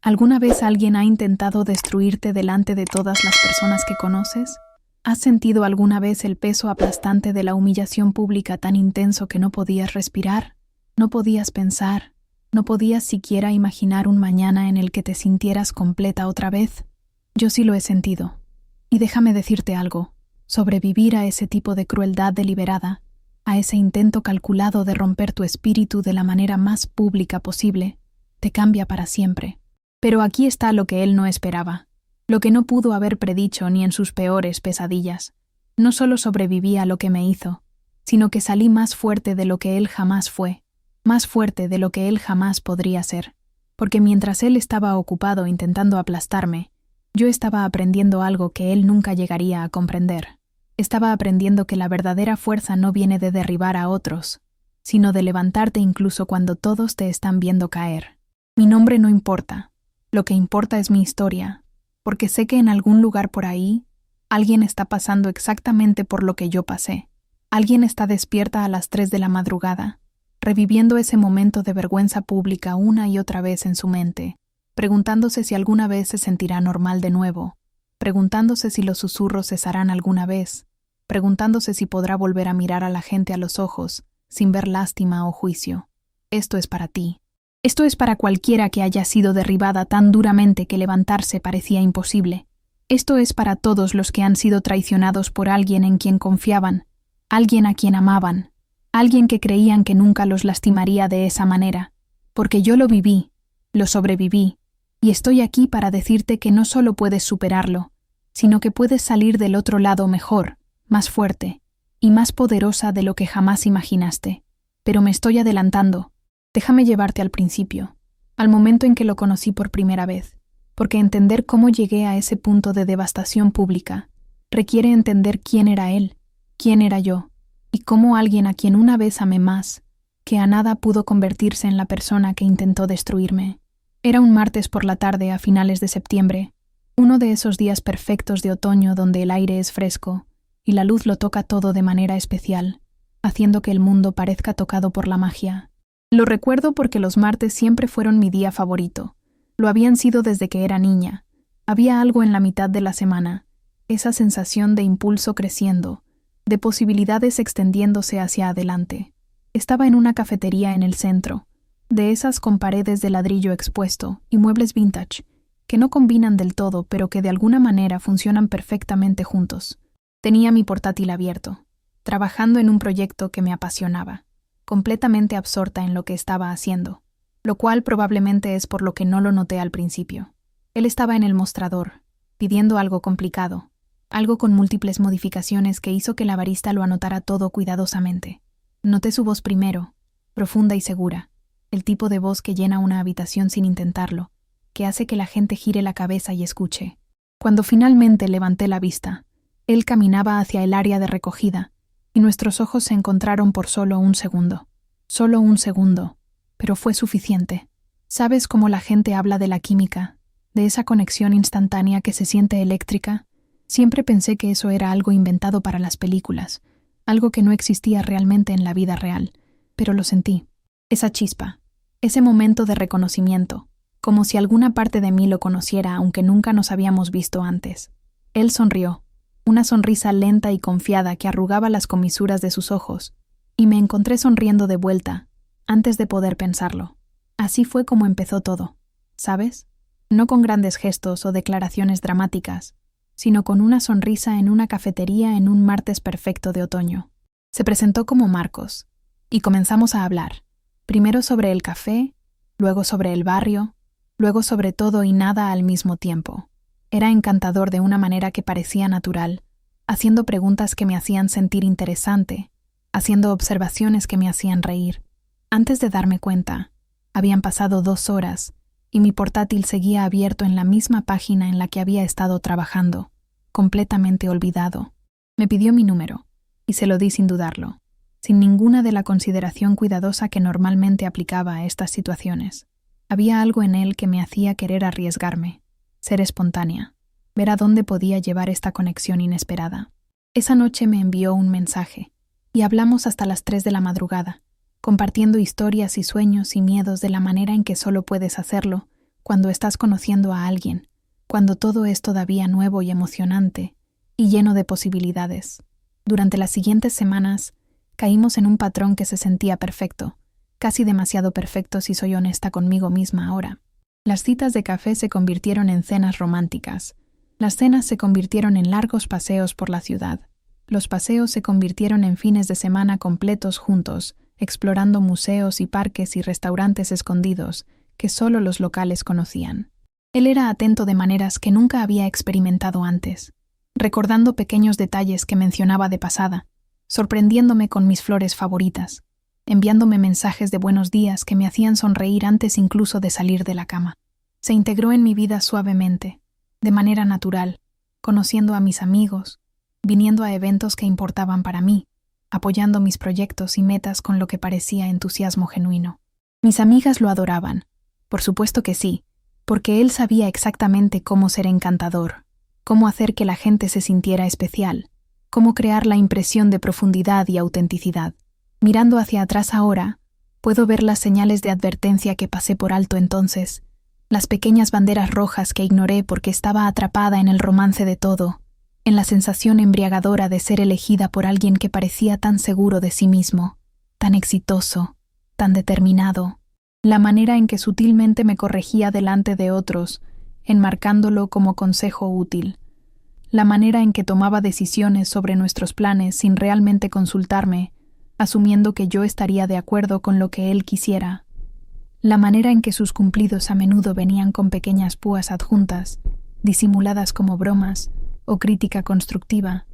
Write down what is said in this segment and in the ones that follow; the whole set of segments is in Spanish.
¿Alguna vez alguien ha intentado destruirte delante de todas las personas que conoces? ¿Has sentido alguna vez el peso aplastante de la humillación pública tan intenso que no podías respirar, no podías pensar, no podías siquiera imaginar un mañana en el que te sintieras completa otra vez? Yo sí lo he sentido. Y déjame decirte algo, sobrevivir a ese tipo de crueldad deliberada, a ese intento calculado de romper tu espíritu de la manera más pública posible, te cambia para siempre. Pero aquí está lo que él no esperaba, lo que no pudo haber predicho ni en sus peores pesadillas. No solo sobreviví a lo que me hizo, sino que salí más fuerte de lo que él jamás fue, más fuerte de lo que él jamás podría ser. Porque mientras él estaba ocupado intentando aplastarme, yo estaba aprendiendo algo que él nunca llegaría a comprender. Estaba aprendiendo que la verdadera fuerza no viene de derribar a otros, sino de levantarte incluso cuando todos te están viendo caer. Mi nombre no importa. Lo que importa es mi historia, porque sé que en algún lugar por ahí, alguien está pasando exactamente por lo que yo pasé. Alguien está despierta a las 3 de la madrugada, reviviendo ese momento de vergüenza pública una y otra vez en su mente, preguntándose si alguna vez se sentirá normal de nuevo, preguntándose si los susurros cesarán alguna vez, preguntándose si podrá volver a mirar a la gente a los ojos, sin ver lástima o juicio. Esto es para ti. Esto es para cualquiera que haya sido derribada tan duramente que levantarse parecía imposible. Esto es para todos los que han sido traicionados por alguien en quien confiaban, alguien a quien amaban, alguien que creían que nunca los lastimaría de esa manera. Porque yo lo viví, lo sobreviví, y estoy aquí para decirte que no solo puedes superarlo, sino que puedes salir del otro lado mejor, más fuerte y más poderosa de lo que jamás imaginaste. Pero me estoy adelantando. Déjame llevarte al principio, al momento en que lo conocí por primera vez, porque entender cómo llegué a ese punto de devastación pública requiere entender quién era él, quién era yo, y cómo alguien a quien una vez amé más, que a nada pudo convertirse en la persona que intentó destruirme. Era un martes por la tarde a finales de septiembre, uno de esos días perfectos de otoño donde el aire es fresco y la luz lo toca todo de manera especial, haciendo que el mundo parezca tocado por la magia. Lo recuerdo porque los martes siempre fueron mi día favorito. Lo habían sido desde que era niña. Había algo en la mitad de la semana, esa sensación de impulso creciendo, de posibilidades extendiéndose hacia adelante. Estaba en una cafetería en el centro, de esas con paredes de ladrillo expuesto y muebles vintage, que no combinan del todo pero que de alguna manera funcionan perfectamente juntos. Tenía mi portátil abierto, trabajando en un proyecto que me apasionaba, completamente absorta en lo que estaba haciendo, lo cual probablemente es por lo que no lo noté al principio. Él estaba en el mostrador, pidiendo algo complicado, algo con múltiples modificaciones que hizo que la barista lo anotara todo cuidadosamente. Noté su voz primero, profunda y segura, el tipo de voz que llena una habitación sin intentarlo, que hace que la gente gire la cabeza y escuche. Cuando finalmente levanté la vista, él caminaba hacia el área de recogida, y nuestros ojos se encontraron por solo un segundo, pero fue suficiente. ¿Sabes cómo la gente habla de la química, de esa conexión instantánea que se siente eléctrica? Siempre pensé que eso era algo inventado para las películas, algo que no existía realmente en la vida real, pero lo sentí. Esa chispa, ese momento de reconocimiento, como si alguna parte de mí lo conociera aunque nunca nos habíamos visto antes. Él sonrió, una sonrisa lenta y confiada que arrugaba las comisuras de sus ojos, y me encontré sonriendo de vuelta, antes de poder pensarlo. Así fue como empezó todo, ¿sabes? No con grandes gestos o declaraciones dramáticas, sino con una sonrisa en una cafetería en un martes perfecto de otoño. Se presentó como Marcos, y comenzamos a hablar, primero sobre el café, luego sobre el barrio, luego sobre todo y nada al mismo tiempo. Era encantador de una manera que parecía natural, haciendo preguntas que me hacían sentir interesante, haciendo observaciones que me hacían reír. Antes de darme cuenta, habían pasado 2 horas y mi portátil seguía abierto en la misma página en la que había estado trabajando, completamente olvidado. Me pidió mi número, y se lo di sin dudarlo, sin ninguna de la consideración cuidadosa que normalmente aplicaba a estas situaciones. Había algo en él que me hacía querer arriesgarme, ser espontánea, ver a dónde podía llevar esta conexión inesperada. Esa noche me envió un mensaje, y hablamos hasta las 3 de la madrugada, compartiendo historias y sueños y miedos de la manera en que solo puedes hacerlo cuando estás conociendo a alguien, cuando todo es todavía nuevo y emocionante, y lleno de posibilidades. Durante las siguientes semanas, caímos en un patrón que se sentía perfecto, casi demasiado perfecto si soy honesta conmigo misma ahora. Las citas de café se convirtieron en cenas románticas. Las cenas se convirtieron en largos paseos por la ciudad. Los paseos se convirtieron en fines de semana completos juntos, explorando museos y parques y restaurantes escondidos que solo los locales conocían. Él era atento de maneras que nunca había experimentado antes, recordando pequeños detalles que mencionaba de pasada, sorprendiéndome con mis flores favoritas, enviándome mensajes de buenos días que me hacían sonreír antes incluso de salir de la cama. Se integró en mi vida suavemente, de manera natural, conociendo a mis amigos, viniendo a eventos que importaban para mí, apoyando mis proyectos y metas con lo que parecía entusiasmo genuino. Mis amigas lo adoraban, por supuesto que sí, porque él sabía exactamente cómo ser encantador, cómo hacer que la gente se sintiera especial, cómo crear la impresión de profundidad y autenticidad. Mirando hacia atrás ahora, puedo ver las señales de advertencia que pasé por alto entonces, las pequeñas banderas rojas que ignoré porque estaba atrapada en el romance de todo, en la sensación embriagadora de ser elegida por alguien que parecía tan seguro de sí mismo, tan exitoso, tan determinado, la manera en que sutilmente me corregía delante de otros, enmarcándolo como consejo útil, la manera en que tomaba decisiones sobre nuestros planes sin realmente consultarme, asumiendo que yo estaría de acuerdo con lo que él quisiera, la manera en que sus cumplidos a menudo venían con pequeñas púas adjuntas, disimuladas como bromas o crítica constructiva,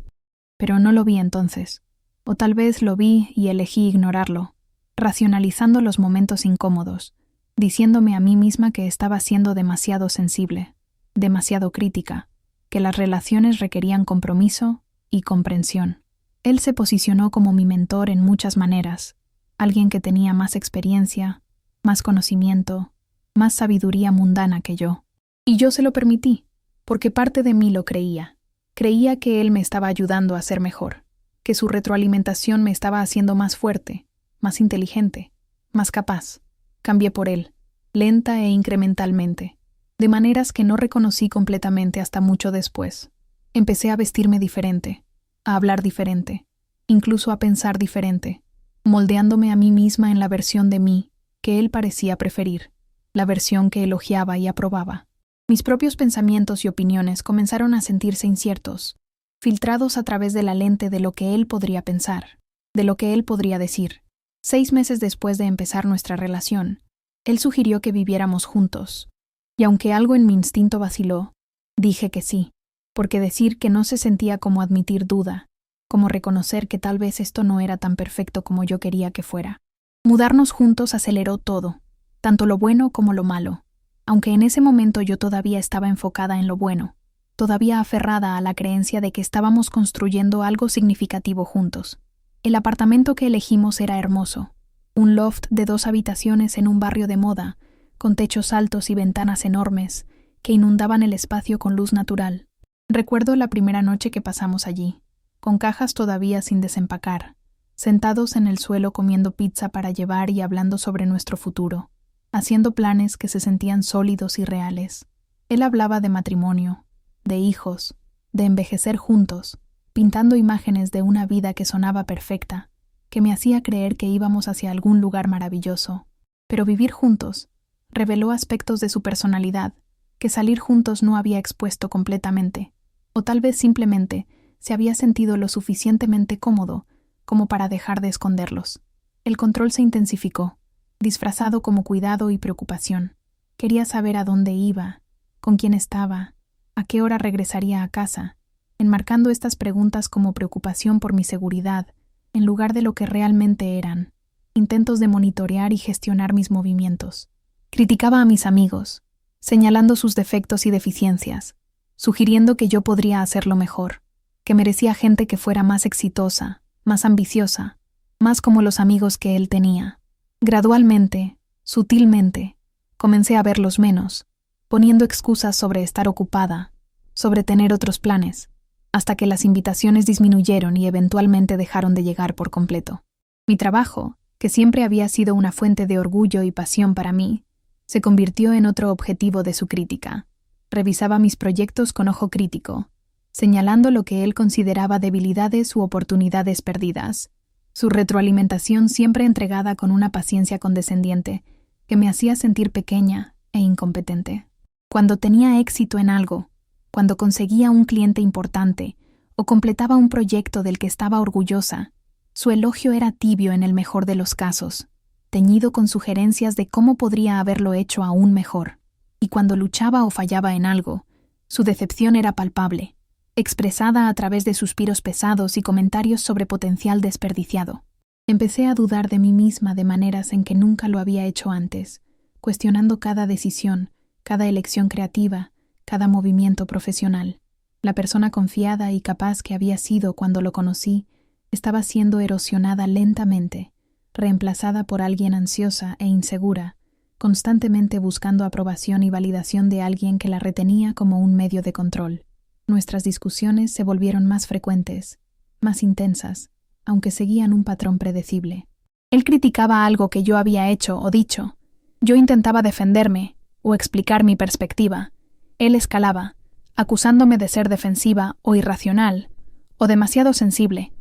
pero no lo vi entonces, o tal vez lo vi y elegí ignorarlo, racionalizando los momentos incómodos, diciéndome a mí misma que estaba siendo demasiado sensible, demasiado crítica, que las relaciones requerían compromiso y comprensión. Él se posicionó como mi mentor en muchas maneras, alguien que tenía más experiencia, más conocimiento, más sabiduría mundana que yo. Y yo se lo permití, porque parte de mí lo creía. Creía que él me estaba ayudando a ser mejor, que su retroalimentación me estaba haciendo más fuerte, más inteligente, más capaz. Cambié por él, lenta e incrementalmente, de maneras que no reconocí completamente hasta mucho después. Empecé a vestirme diferente, a hablar diferente, incluso a pensar diferente, moldeándome a mí misma en la versión de mí que él parecía preferir, la versión que elogiaba y aprobaba. Mis propios pensamientos y opiniones comenzaron a sentirse inciertos, filtrados a través de la lente de lo que él podría pensar, de lo que él podría decir. 6 meses después de empezar nuestra relación, él sugirió que viviéramos juntos, y aunque algo en mi instinto vaciló, dije que sí, porque decir que no se sentía como admitir duda, como reconocer que tal vez esto no era tan perfecto como yo quería que fuera. Mudarnos juntos aceleró todo, tanto lo bueno como lo malo, aunque en ese momento yo todavía estaba enfocada en lo bueno, todavía aferrada a la creencia de que estábamos construyendo algo significativo juntos. El apartamento que elegimos era hermoso, un loft de 2 habitaciones en un barrio de moda, con techos altos y ventanas enormes, que inundaban el espacio con luz natural. Recuerdo la primera noche que pasamos allí, con cajas todavía sin desempacar, sentados en el suelo comiendo pizza para llevar y hablando sobre nuestro futuro, haciendo planes que se sentían sólidos y reales. Él hablaba de matrimonio, de hijos, de envejecer juntos, pintando imágenes de una vida que sonaba perfecta, que me hacía creer que íbamos hacia algún lugar maravilloso. Pero vivir juntos reveló aspectos de su personalidad que salir juntos no había expuesto completamente, o tal vez simplemente se había sentido lo suficientemente cómodo como para dejar de esconderlos. El control se intensificó, disfrazado como cuidado y preocupación. Quería saber a dónde iba, con quién estaba, a qué hora regresaría a casa, enmarcando estas preguntas como preocupación por mi seguridad, en lugar de lo que realmente eran, intentos de monitorear y gestionar mis movimientos. Criticaba a mis amigos, señalando sus defectos y deficiencias, sugiriendo que yo podría hacerlo mejor, que merecía gente que fuera más exitosa, más ambiciosa, más como los amigos que él tenía. Gradualmente, sutilmente, comencé a verlos menos, poniendo excusas sobre estar ocupada, sobre tener otros planes, hasta que las invitaciones disminuyeron y eventualmente dejaron de llegar por completo. Mi trabajo, que siempre había sido una fuente de orgullo y pasión para mí, se convirtió en otro objetivo de su crítica. Revisaba mis proyectos con ojo crítico, señalando lo que él consideraba debilidades u oportunidades perdidas. Su retroalimentación siempre entregada con una paciencia condescendiente que me hacía sentir pequeña e incompetente. Cuando tenía éxito en algo, cuando conseguía un cliente importante o completaba un proyecto del que estaba orgullosa, su elogio era tibio en el mejor de los casos, teñido con sugerencias de cómo podría haberlo hecho aún mejor. Y cuando luchaba o fallaba en algo, su decepción era palpable, expresada a través de suspiros pesados y comentarios sobre potencial desperdiciado. Empecé a dudar de mí misma de maneras en que nunca lo había hecho antes, cuestionando cada decisión, cada elección creativa, cada movimiento profesional. La persona confiada y capaz que había sido cuando lo conocí estaba siendo erosionada lentamente, reemplazada por alguien ansiosa e insegura, constantemente buscando aprobación y validación de alguien que la retenía como un medio de control. Nuestras discusiones se volvieron más frecuentes, más intensas, aunque seguían un patrón predecible. Él criticaba algo que yo había hecho o dicho. Yo intentaba defenderme o explicar mi perspectiva. Él escalaba, acusándome de ser defensiva o irracional, o demasiado sensible,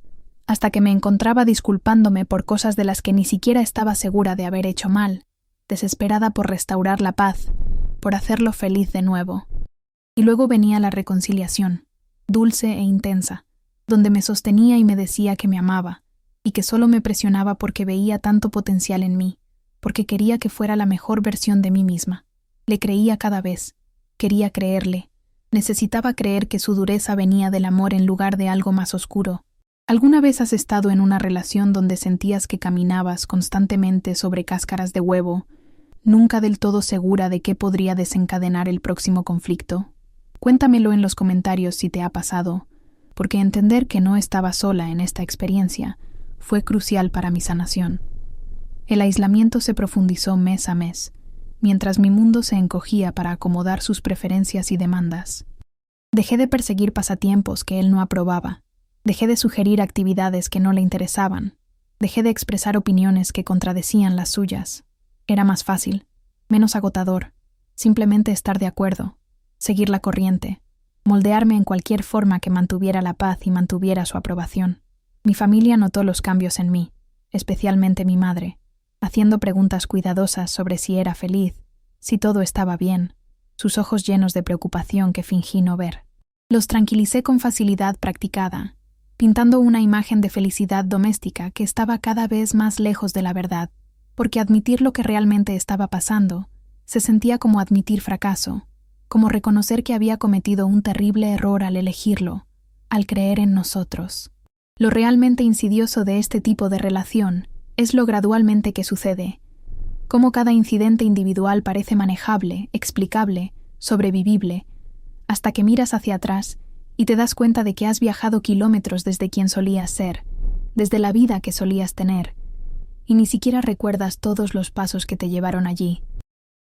hasta que me encontraba disculpándome por cosas de las que ni siquiera estaba segura de haber hecho mal, desesperada por restaurar la paz, por hacerlo feliz de nuevo. Y luego venía la reconciliación, dulce e intensa, donde me sostenía y me decía que me amaba, y que solo me presionaba porque veía tanto potencial en mí, porque quería que fuera la mejor versión de mí misma. Le creía cada vez, quería creerle, necesitaba creer que su dureza venía del amor en lugar de algo más oscuro. ¿Alguna vez has estado en una relación donde sentías que caminabas constantemente sobre cáscaras de huevo, nunca del todo segura de qué podría desencadenar el próximo conflicto? Cuéntamelo en los comentarios si te ha pasado, porque entender que no estaba sola en esta experiencia fue crucial para mi sanación. El aislamiento se profundizó mes a mes, mientras mi mundo se encogía para acomodar sus preferencias y demandas. Dejé de perseguir pasatiempos que él no aprobaba, dejé de sugerir actividades que no le interesaban, dejé de expresar opiniones que contradecían las suyas. Era más fácil, menos agotador, simplemente estar de acuerdo, seguir la corriente, moldearme en cualquier forma que mantuviera la paz y mantuviera su aprobación. Mi familia notó los cambios en mí, especialmente mi madre, haciendo preguntas cuidadosas sobre si era feliz, si todo estaba bien, sus ojos llenos de preocupación que fingí no ver. Los tranquilicé con facilidad practicada, pintando una imagen de felicidad doméstica que estaba cada vez más lejos de la verdad, porque admitir lo que realmente estaba pasando se sentía como admitir fracaso, como reconocer que había cometido un terrible error al elegirlo, al creer en nosotros. Lo realmente insidioso de este tipo de relación es lo gradualmente que sucede, cómo cada incidente individual parece manejable, explicable, sobrevivible, hasta que miras hacia atrás y te das cuenta de que has viajado kilómetros desde quien solías ser, desde la vida que solías tener, y ni siquiera recuerdas todos los pasos que te llevaron allí.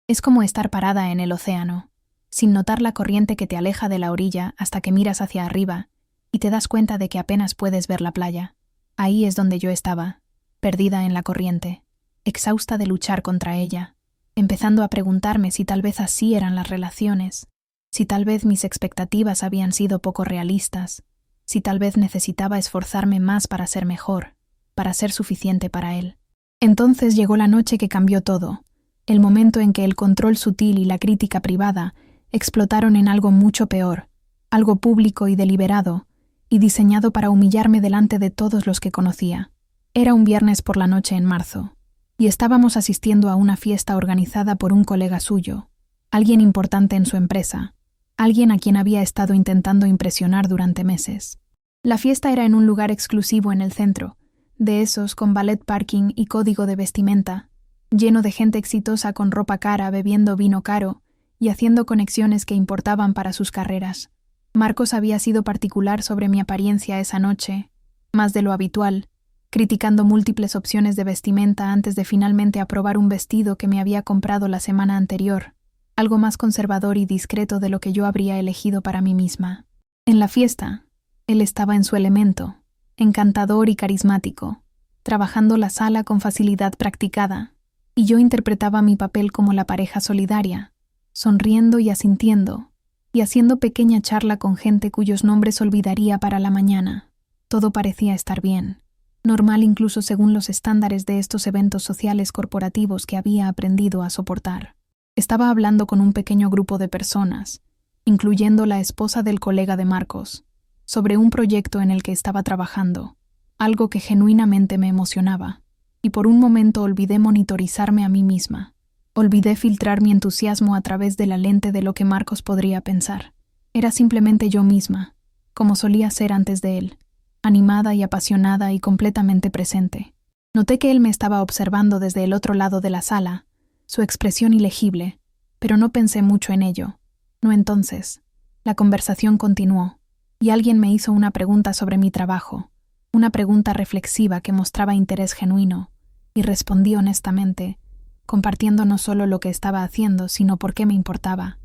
Es como estar parada en el océano, sin notar la corriente que te aleja de la orilla hasta que miras hacia arriba y te das cuenta de que apenas puedes ver la playa. Ahí es donde yo estaba, perdida en la corriente, exhausta de luchar contra ella, empezando a preguntarme si tal vez así eran las relaciones, si tal vez mis expectativas habían sido poco realistas, si tal vez necesitaba esforzarme más para ser mejor, para ser suficiente para él. Entonces llegó la noche que cambió todo, el momento en que el control sutil y la crítica privada explotaron en algo mucho peor, algo público y deliberado, y diseñado para humillarme delante de todos los que conocía. Era un viernes por la noche en marzo, y estábamos asistiendo a una fiesta organizada por un colega suyo, alguien importante en su empresa, alguien a quien había estado intentando impresionar durante meses. La fiesta era en un lugar exclusivo en el centro, de esos con valet parking y código de vestimenta, lleno de gente exitosa con ropa cara bebiendo vino caro y haciendo conexiones que importaban para sus carreras. Marcos había sido particular sobre mi apariencia esa noche, más de lo habitual, criticando múltiples opciones de vestimenta antes de finalmente aprobar un vestido que me había comprado la semana anterior, algo más conservador y discreto de lo que yo habría elegido para mí misma. En la fiesta, él estaba en su elemento, encantador y carismático, trabajando la sala con facilidad practicada, y yo interpretaba mi papel como la pareja solidaria, sonriendo y asintiendo, y haciendo pequeña charla con gente cuyos nombres olvidaría para la mañana. Todo parecía estar bien, normal incluso según los estándares de estos eventos sociales corporativos que había aprendido a soportar. Estaba hablando con un pequeño grupo de personas, incluyendo la esposa del colega de Marcos, sobre un proyecto en el que estaba trabajando, algo que genuinamente me emocionaba, y por un momento olvidé monitorizarme a mí misma. Olvidé filtrar mi entusiasmo a través de la lente de lo que Marcos podría pensar. Era simplemente yo misma, como solía ser antes de él, animada y apasionada y completamente presente. Noté que él me estaba observando desde el otro lado de la sala, su expresión ilegible, pero no pensé mucho en ello. No entonces. La conversación continuó, y alguien me hizo una pregunta sobre mi trabajo, una pregunta reflexiva que mostraba interés genuino, y respondí honestamente, compartiendo no solo lo que estaba haciendo, sino por qué me importaba,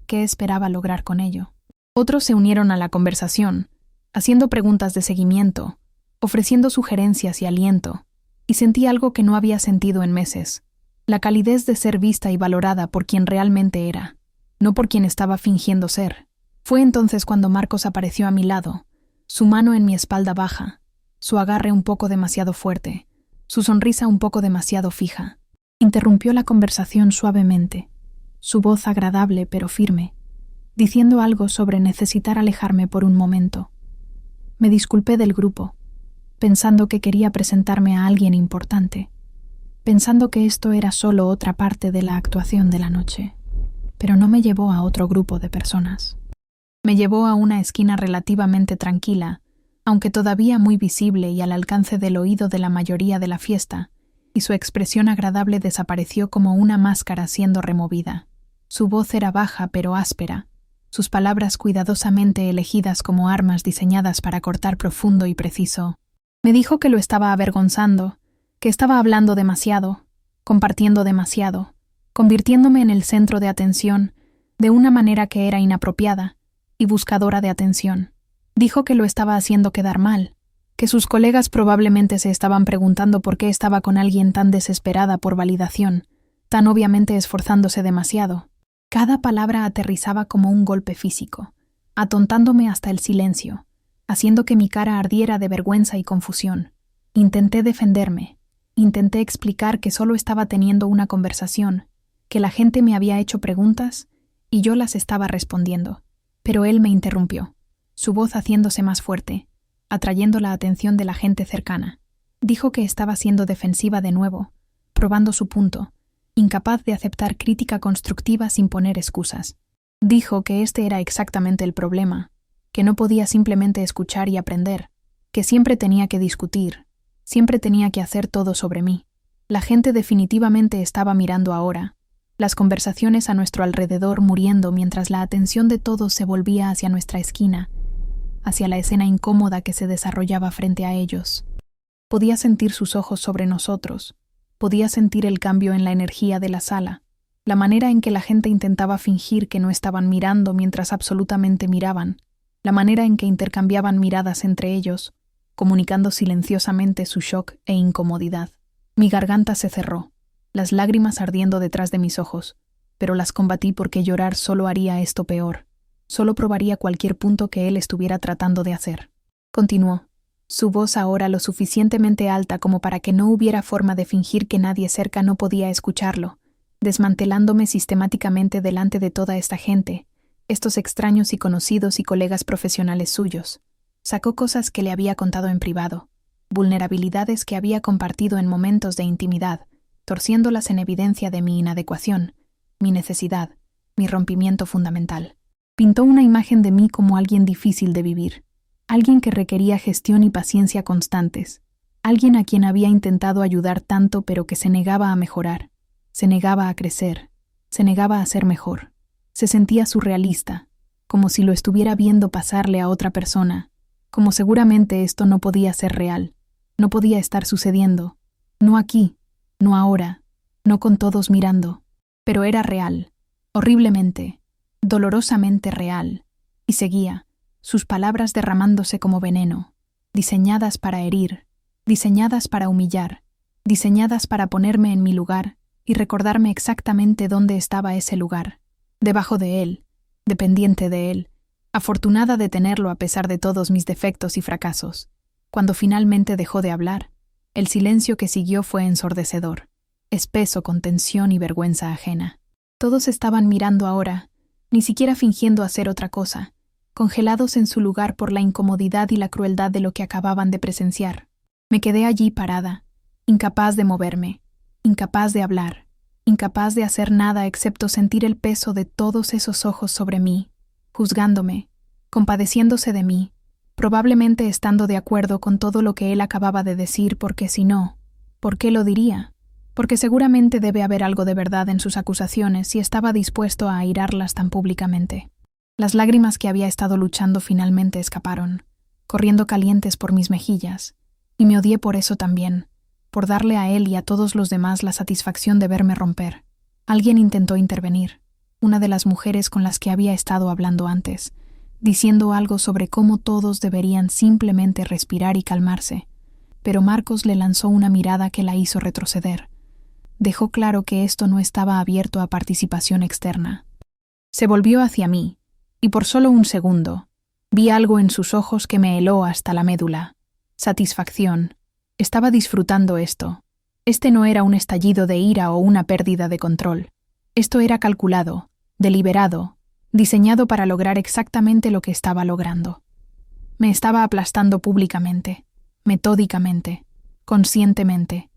qué esperaba lograr con ello. Otros se unieron a la conversación, haciendo preguntas de seguimiento, ofreciendo sugerencias y aliento, y sentí algo que no había sentido en meses, la calidez de ser vista y valorada por quien realmente era, no por quien estaba fingiendo ser. Fue entonces cuando Marcos apareció a mi lado, su mano en mi espalda baja, su agarre un poco demasiado fuerte, su sonrisa un poco demasiado fija. Interrumpió la conversación suavemente, su voz agradable pero firme, diciendo algo sobre necesitar alejarme por un momento. Me disculpé del grupo, pensando que quería presentarme a alguien importante, pensando que esto era solo otra parte de la actuación de la noche, pero no me llevó a otro grupo de personas. Me llevó a una esquina relativamente tranquila, aunque todavía muy visible y al alcance del oído de la mayoría de la fiesta, y su expresión agradable desapareció como una máscara siendo removida. Su voz era baja pero áspera, sus palabras cuidadosamente elegidas como armas diseñadas para cortar profundo y preciso. Me dijo que lo estaba avergonzando, que estaba hablando demasiado, compartiendo demasiado, convirtiéndome en el centro de atención, de una manera que era inapropiada y buscadora de atención. Dijo que lo estaba haciendo quedar mal, que sus colegas probablemente se estaban preguntando por qué estaba con alguien tan desesperada por validación, tan obviamente esforzándose demasiado. Cada palabra aterrizaba como un golpe físico, atontándome hasta el silencio, haciendo que mi cara ardiera de vergüenza y confusión. Intenté defenderme, intenté explicar que solo estaba teniendo una conversación, que la gente me había hecho preguntas y yo las estaba respondiendo, pero él me interrumpió, su voz haciéndose más fuerte, atrayendo la atención de la gente cercana. Dijo que estaba siendo defensiva de nuevo, probando su punto, incapaz de aceptar crítica constructiva sin poner excusas. Dijo que este era exactamente el problema, que no podía simplemente escuchar y aprender, que siempre tenía que discutir, siempre tenía que hacer todo sobre mí. La gente definitivamente estaba mirando ahora, las conversaciones a nuestro alrededor muriendo mientras la atención de todos se volvía hacia nuestra esquina, hacia la escena incómoda que se desarrollaba frente a ellos. Podía sentir sus ojos sobre nosotros, podía sentir el cambio en la energía de la sala, la manera en que la gente intentaba fingir que no estaban mirando mientras absolutamente miraban, la manera en que intercambiaban miradas entre ellos, comunicando silenciosamente su shock e incomodidad. Mi garganta se cerró, las lágrimas ardiendo detrás de mis ojos, pero las combatí porque llorar solo haría esto peor. Solo probaría cualquier punto que él estuviera tratando de hacer. Continuó, su voz ahora lo suficientemente alta como para que no hubiera forma de fingir que nadie cerca no podía escucharlo, desmantelándome sistemáticamente delante de toda esta gente, estos extraños y conocidos y colegas profesionales suyos. Sacó cosas que le había contado en privado, vulnerabilidades que había compartido en momentos de intimidad, torciéndolas en evidencia de mi inadecuación, mi necesidad, mi rompimiento fundamental. Pintó una imagen de mí como alguien difícil de vivir, alguien que requería gestión y paciencia constantes, alguien a quien había intentado ayudar tanto pero que se negaba a mejorar, se negaba a crecer, se negaba a ser mejor. Se sentía surrealista, como si lo estuviera viendo pasarle a otra persona, como seguramente esto no podía ser real, no podía estar sucediendo, no aquí, no ahora, no con todos mirando, pero era real, horriblemente, dolorosamente real, y seguía, sus palabras derramándose como veneno, diseñadas para herir, diseñadas para humillar, diseñadas para ponerme en mi lugar y recordarme exactamente dónde estaba ese lugar, debajo de él, dependiente de él, afortunada de tenerlo a pesar de todos mis defectos y fracasos. Cuando finalmente dejó de hablar, el silencio que siguió fue ensordecedor, espeso con tensión y vergüenza ajena. Todos estaban mirando ahora, ni siquiera fingiendo hacer otra cosa, congelados en su lugar por la incomodidad y la crueldad de lo que acababan de presenciar. Me quedé allí parada, incapaz de moverme, incapaz de hablar, incapaz de hacer nada excepto sentir el peso de todos esos ojos sobre mí, juzgándome, compadeciéndose de mí, probablemente estando de acuerdo con todo lo que él acababa de decir, porque si no, ¿por qué lo diría? Porque seguramente debe haber algo de verdad en sus acusaciones si estaba dispuesto a airarlas tan públicamente. Las lágrimas que había estado luchando finalmente escaparon, corriendo calientes por mis mejillas, y me odié por eso también, por darle a él y a todos los demás la satisfacción de verme romper. Alguien intentó intervenir, una de las mujeres con las que había estado hablando antes, diciendo algo sobre cómo todos deberían simplemente respirar y calmarse, pero Marcos le lanzó una mirada que la hizo retroceder. Dejó claro que esto no estaba abierto a participación externa. Se volvió hacia mí, y por solo un segundo, vi algo en sus ojos que me heló hasta la médula. Satisfacción. Estaba disfrutando esto. Este no era un estallido de ira o una pérdida de control. Esto era calculado, deliberado, diseñado para lograr exactamente lo que estaba logrando. Me estaba aplastando públicamente, metódicamente, conscientemente,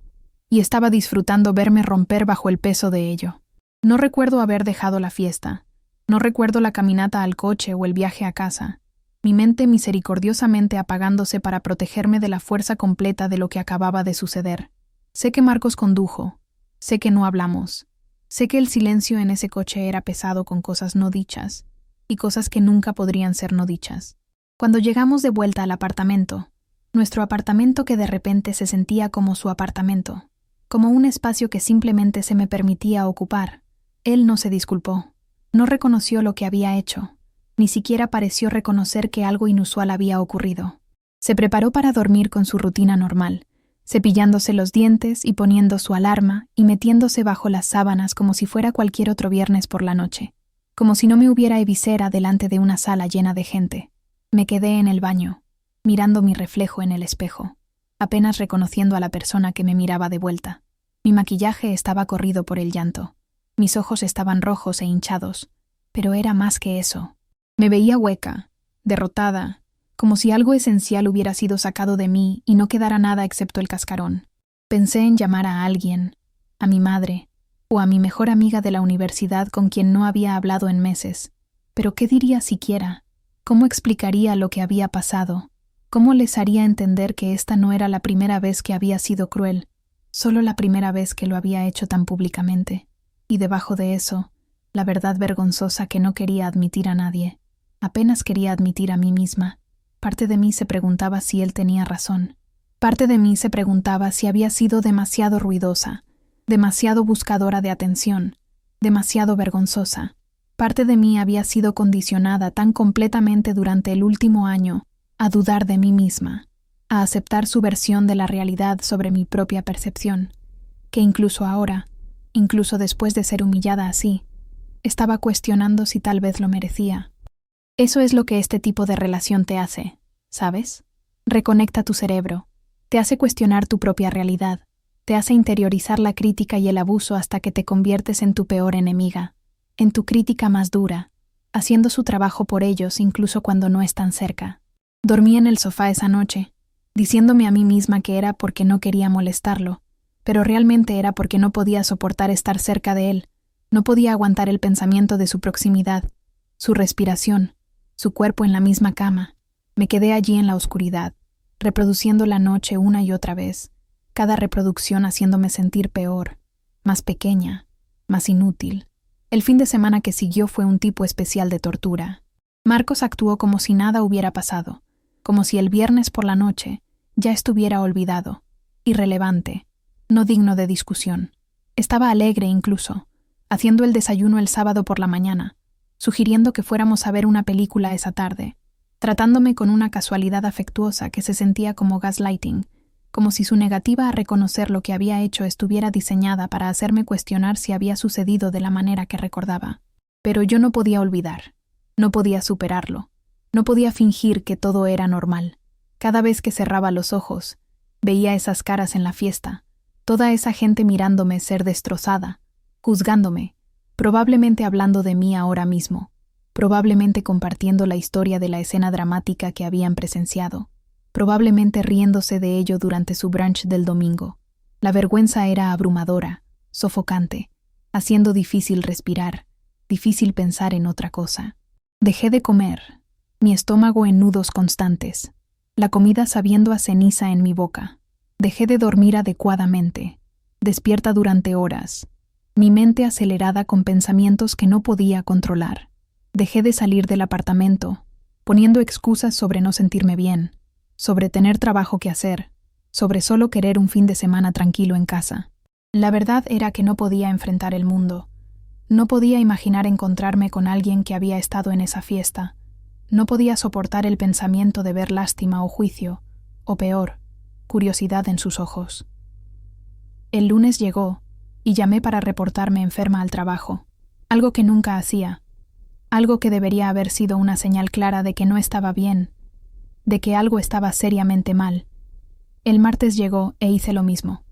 y estaba disfrutando verme romper bajo el peso de ello. No recuerdo haber dejado la fiesta. No recuerdo la caminata al coche o el viaje a casa, mi mente misericordiosamente apagándose para protegerme de la fuerza completa de lo que acababa de suceder. Sé que Marcos condujo, sé que no hablamos, sé que el silencio en ese coche era pesado con cosas no dichas, y cosas que nunca podrían ser no dichas. Cuando llegamos de vuelta al apartamento, nuestro apartamento que de repente se sentía como su apartamento, como un espacio que simplemente se me permitía ocupar, él no se disculpó. No reconoció lo que había hecho, ni siquiera pareció reconocer que algo inusual había ocurrido. Se preparó para dormir con su rutina normal, cepillándose los dientes y poniendo su alarma y metiéndose bajo las sábanas como si fuera cualquier otro viernes por la noche, como si no me hubiera visera delante de una sala llena de gente. Me quedé en el baño, mirando mi reflejo en el espejo, apenas reconociendo a la persona que me miraba de vuelta. Mi maquillaje estaba corrido por el llanto. Mis ojos estaban rojos e hinchados, pero era más que eso. Me veía hueca, derrotada, como si algo esencial hubiera sido sacado de mí y no quedara nada excepto el cascarón. Pensé en llamar a alguien, a mi madre, o a mi mejor amiga de la universidad con quien no había hablado en meses. Pero ¿qué diría siquiera? ¿Cómo explicaría lo que había pasado? ¿Cómo les haría entender que esta no era la primera vez que había sido cruel, solo la primera vez que lo había hecho tan públicamente? Y debajo de eso, la verdad vergonzosa que no quería admitir a nadie. Apenas quería admitir a mí misma. Parte de mí se preguntaba si él tenía razón. Parte de mí se preguntaba si había sido demasiado ruidosa, demasiado buscadora de atención, demasiado vergonzosa. Parte de mí había sido condicionada tan completamente durante el último año a dudar de mí misma, a aceptar su versión de la realidad sobre mi propia percepción, que incluso ahora, incluso después de ser humillada así, estaba cuestionando si tal vez lo merecía. Eso es lo que este tipo de relación te hace, ¿sabes? Reconecta tu cerebro, te hace cuestionar tu propia realidad, te hace interiorizar la crítica y el abuso hasta que te conviertes en tu peor enemiga, en tu crítica más dura, haciendo su trabajo por ellos incluso cuando no están cerca. Dormí en el sofá esa noche, diciéndome a mí misma que era porque no quería molestarlo, pero realmente era porque no podía soportar estar cerca de él, no podía aguantar el pensamiento de su proximidad, su respiración, su cuerpo en la misma cama. Me quedé allí en la oscuridad, reproduciendo la noche una y otra vez, cada reproducción haciéndome sentir peor, más pequeña, más inútil. El fin de semana que siguió fue un tipo especial de tortura. Marcos actuó como si nada hubiera pasado, como si el viernes por la noche ya estuviera olvidado, irrelevante, no digno de discusión. Estaba alegre incluso, haciendo el desayuno el sábado por la mañana, sugiriendo que fuéramos a ver una película esa tarde, tratándome con una casualidad afectuosa que se sentía como gaslighting, como si su negativa a reconocer lo que había hecho estuviera diseñada para hacerme cuestionar si había sucedido de la manera que recordaba. Pero yo no podía olvidar, no podía superarlo, no podía fingir que todo era normal. Cada vez que cerraba los ojos, veía esas caras en la fiesta, toda esa gente mirándome ser destrozada, juzgándome, probablemente hablando de mí ahora mismo, probablemente compartiendo la historia de la escena dramática que habían presenciado, probablemente riéndose de ello durante su brunch del domingo. La vergüenza era abrumadora, sofocante, haciendo difícil respirar, difícil pensar en otra cosa. Dejé de comer, mi estómago en nudos constantes, la comida sabiendo a ceniza en mi boca. Dejé de dormir adecuadamente, despierta durante horas, mi mente acelerada con pensamientos que no podía controlar. Dejé de salir del apartamento, poniendo excusas sobre no sentirme bien, sobre tener trabajo que hacer, sobre solo querer un fin de semana tranquilo en casa. La verdad era que no podía enfrentar el mundo. No podía imaginar encontrarme con alguien que había estado en esa fiesta. No podía soportar el pensamiento de ver lástima o juicio, o peor, curiosidad en sus ojos. El lunes llegó, y llamé para reportarme enferma al trabajo, algo que nunca hacía, algo que debería haber sido una señal clara de que no estaba bien, de que algo estaba seriamente mal. El martes llegó e hice lo mismo.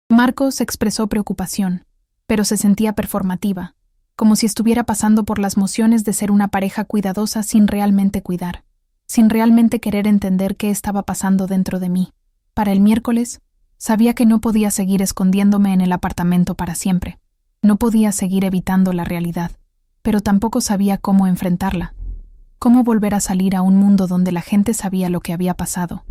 Marcos expresó preocupación, pero se sentía performativa, como si estuviera pasando por las mociones de ser una pareja cuidadosa sin realmente cuidar, sin realmente querer entender qué estaba pasando dentro de mí. Para el miércoles, sabía que no podía seguir escondiéndome en el apartamento para siempre. No podía seguir evitando la realidad, pero tampoco sabía cómo enfrentarla. Cómo volver a salir a un mundo donde la gente sabía lo que había pasado,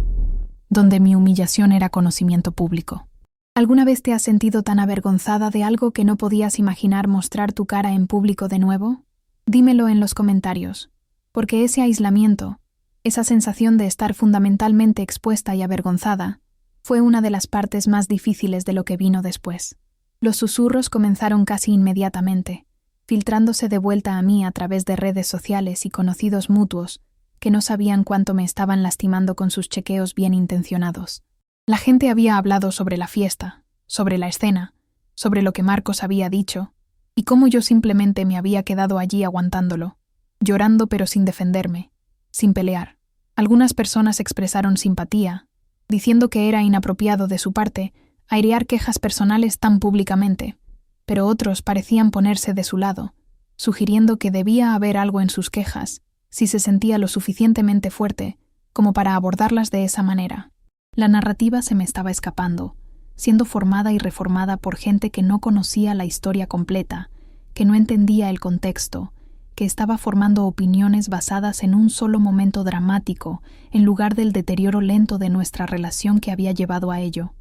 donde mi humillación era conocimiento público. ¿Alguna vez te has sentido tan avergonzada de algo que no podías imaginar mostrar tu cara en público de nuevo? Dímelo en los comentarios, porque ese aislamiento, esa sensación de estar fundamentalmente expuesta y avergonzada, fue una de las partes más difíciles de lo que vino después. Los susurros comenzaron casi inmediatamente, filtrándose de vuelta a mí a través de redes sociales y conocidos mutuos que no sabían cuánto me estaban lastimando con sus chequeos bien intencionados. La gente había hablado sobre la fiesta, sobre la escena, sobre lo que Marcos había dicho, y cómo yo simplemente me había quedado allí aguantándolo, llorando pero sin defenderme, sin pelear. Algunas personas expresaron simpatía, diciendo que era inapropiado de su parte airear quejas personales tan públicamente, pero otros parecían ponerse de su lado, sugiriendo que debía haber algo en sus quejas, si se sentía lo suficientemente fuerte como para abordarlas de esa manera. La narrativa se me estaba escapando, siendo formada y reformada por gente que no conocía la historia completa, que no entendía el contexto, que estaba formando opiniones basadas en un solo momento dramático en lugar del deterioro lento de nuestra relación que había llevado a ello.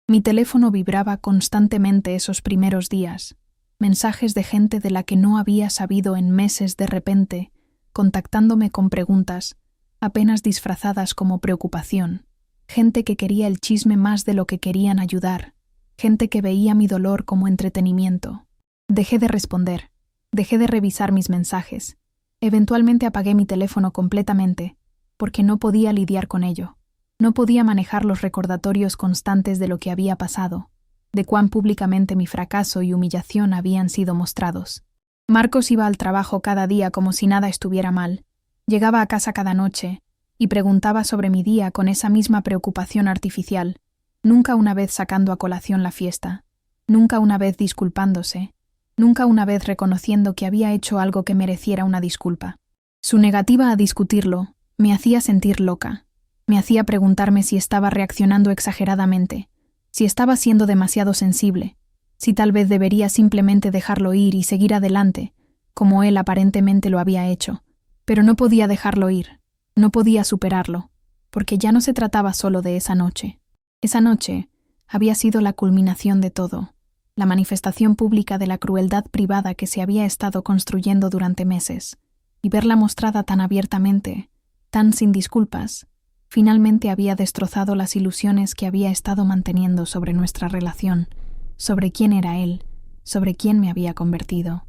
Mi teléfono vibraba constantemente esos primeros días, mensajes de gente de la que no había sabido en meses de repente, contactándome con preguntas, apenas disfrazadas como preocupación. Gente que quería el chisme más de lo que querían ayudar, gente que veía mi dolor como entretenimiento. Dejé de responder, dejé de revisar mis mensajes. Eventualmente apagué mi teléfono completamente, porque no podía lidiar con ello. No podía manejar los recordatorios constantes de lo que había pasado, de cuán públicamente mi fracaso y humillación habían sido mostrados. Marcos iba al trabajo cada día como si nada estuviera mal, llegaba a casa cada noche, y preguntaba sobre mi día con esa misma preocupación artificial, nunca una vez sacando a colación la fiesta, nunca una vez disculpándose, nunca una vez reconociendo que había hecho algo que mereciera una disculpa. Su negativa a discutirlo me hacía sentir loca, me hacía preguntarme si estaba reaccionando exageradamente, si estaba siendo demasiado sensible, si tal vez debería simplemente dejarlo ir y seguir adelante, como él aparentemente lo había hecho, pero no podía dejarlo ir. No podía superarlo, porque ya no se trataba solo de esa noche. Esa noche había sido la culminación de todo, la manifestación pública de la crueldad privada que se había estado construyendo durante meses, y verla mostrada tan abiertamente, tan sin disculpas, finalmente había destrozado las ilusiones que había estado manteniendo sobre nuestra relación, sobre quién era él, sobre quién me había convertido.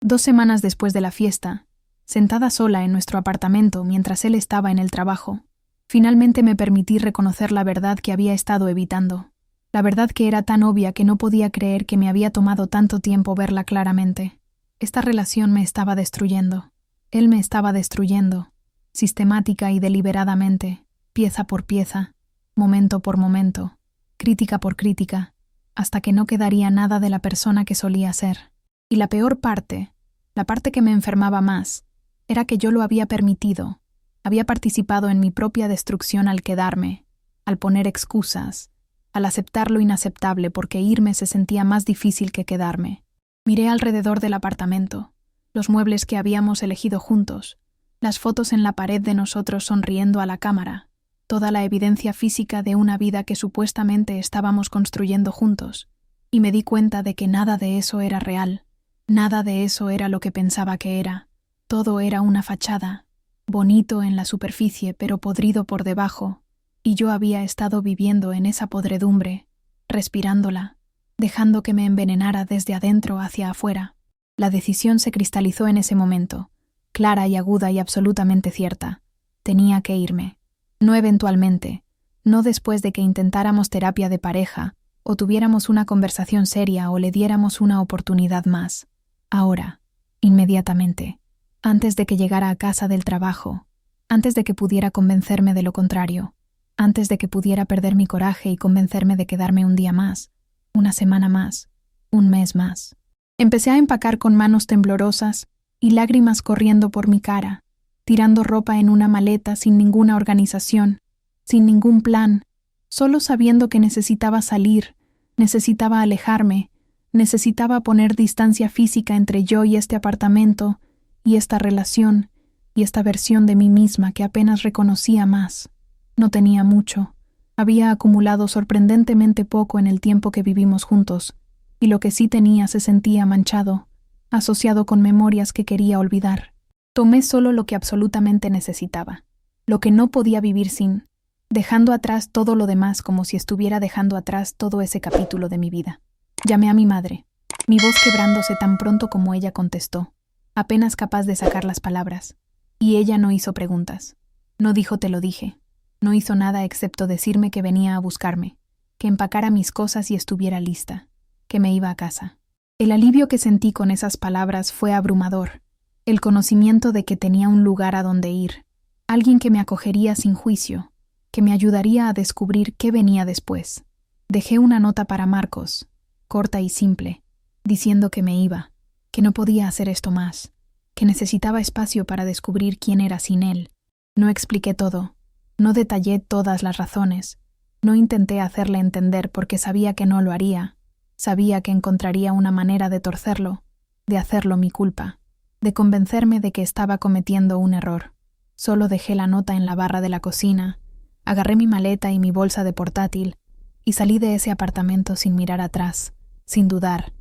2 semanas después de la fiesta, sentada sola en nuestro apartamento mientras él estaba en el trabajo, Finalmente me permití reconocer la verdad que había estado evitando. La verdad que era tan obvia que no podía creer que me había tomado tanto tiempo verla claramente. Esta relación me estaba destruyendo. Él me estaba destruyendo, sistemática y deliberadamente, pieza por pieza, momento por momento, crítica por crítica, hasta que no quedaría nada de la persona que solía ser. Y la peor parte, la parte que me enfermaba más, era que yo lo había permitido. Había participado en mi propia destrucción al quedarme, al poner excusas, al aceptar lo inaceptable porque irme se sentía más difícil que quedarme. Miré alrededor del apartamento, los muebles que habíamos elegido juntos, las fotos en la pared de nosotros sonriendo a la cámara, toda la evidencia física de una vida que supuestamente estábamos construyendo juntos, y me di cuenta de que nada de eso era real, nada de eso era lo que pensaba que era. Todo era una fachada, bonito en la superficie pero podrido por debajo, y yo había estado viviendo en esa podredumbre, respirándola, dejando que me envenenara desde adentro hacia afuera. La decisión se cristalizó en ese momento, clara y aguda y absolutamente cierta. Tenía que irme. No eventualmente, no después de que intentáramos terapia de pareja, o tuviéramos una conversación seria o le diéramos una oportunidad más. Ahora, inmediatamente, antes de que llegara a casa del trabajo, antes de que pudiera convencerme de lo contrario, antes de que pudiera perder mi coraje y convencerme de quedarme un día más, una semana más, un mes más. Empecé a empacar con manos temblorosas y lágrimas corriendo por mi cara, tirando ropa en una maleta sin ninguna organización, sin ningún plan, solo sabiendo que necesitaba salir, necesitaba alejarme, necesitaba poner distancia física entre yo y este apartamento, y esta relación, y esta versión de mí misma que apenas reconocía más. No tenía mucho. Había acumulado sorprendentemente poco en el tiempo que vivimos juntos, y lo que sí tenía se sentía manchado, asociado con memorias que quería olvidar. Tomé solo lo que absolutamente necesitaba, lo que no podía vivir sin, dejando atrás todo lo demás como si estuviera dejando atrás todo ese capítulo de mi vida. Llamé a mi madre, mi voz quebrándose tan pronto como ella contestó, apenas capaz de sacar las palabras, y ella no hizo preguntas. No dijo te lo dije. No hizo nada excepto decirme que venía a buscarme, que empacara mis cosas y estuviera lista, que me iba a casa. El alivio que sentí con esas palabras fue abrumador, el conocimiento de que tenía un lugar a donde ir, alguien que me acogería sin juicio, que me ayudaría a descubrir qué venía después. Dejé una nota para Marcos, corta y simple, diciendo que me iba, que no podía hacer esto más, que necesitaba espacio para descubrir quién era sin él. No expliqué todo. No detallé todas las razones, no intenté hacerle entender porque sabía que no lo haría, sabía que encontraría una manera de torcerlo, de hacerlo mi culpa, de convencerme de que estaba cometiendo un error. Solo dejé la nota en la barra de la cocina, agarré mi maleta y mi bolsa de portátil y salí de ese apartamento sin mirar atrás, sin dudar,